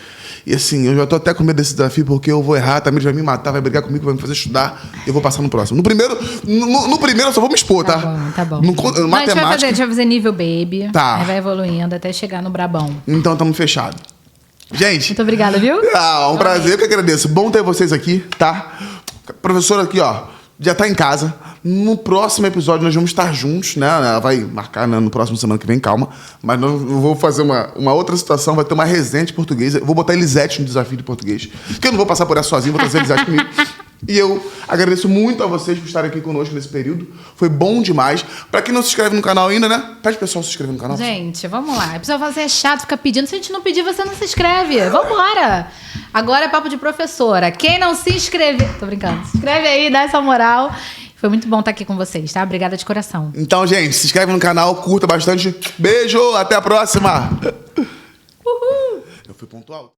E assim, eu já tô até com medo desse desafio, porque eu vou errar, também vai me matar, vai brigar comigo, vai me fazer estudar. Eu vou passar no próximo. No primeiro eu só vou me expor, tá? Tá bom. Matemática. A gente vai fazer nível baby. Tá. Aí vai evoluindo até chegar no brabão. Então, estamos fechados. Gente. Muito obrigada, viu? Um prazer, eu que agradeço. Bom ter vocês aqui, tá? Professora aqui, ó, já tá em casa. No próximo episódio nós vamos estar juntos, né? Ela vai marcar, né, no próximo semana que vem, calma. Mas eu vou fazer uma outra situação, vai ter uma resenha de português. Eu vou botar Elisete no desafio de português. Porque eu não vou passar por essa sozinho, vou trazer Elisete comigo. E eu agradeço muito a vocês por estarem aqui conosco nesse período. Foi bom demais. Pra quem não se inscreve no canal ainda, né? Pede pro pessoal se inscrever no canal. Gente, vamos lá. O pessoal fala assim, é chato ficar pedindo. Se a gente não pedir, você não se inscreve. Vambora! Agora é papo de professora. Quem não se inscrever... Tô brincando. Se inscreve aí, dá essa moral. Foi muito bom estar aqui com vocês, tá? Obrigada de coração. Então, gente, se inscreve no canal, curta bastante. Beijo, até a próxima! Uhul! Eu fui pontual.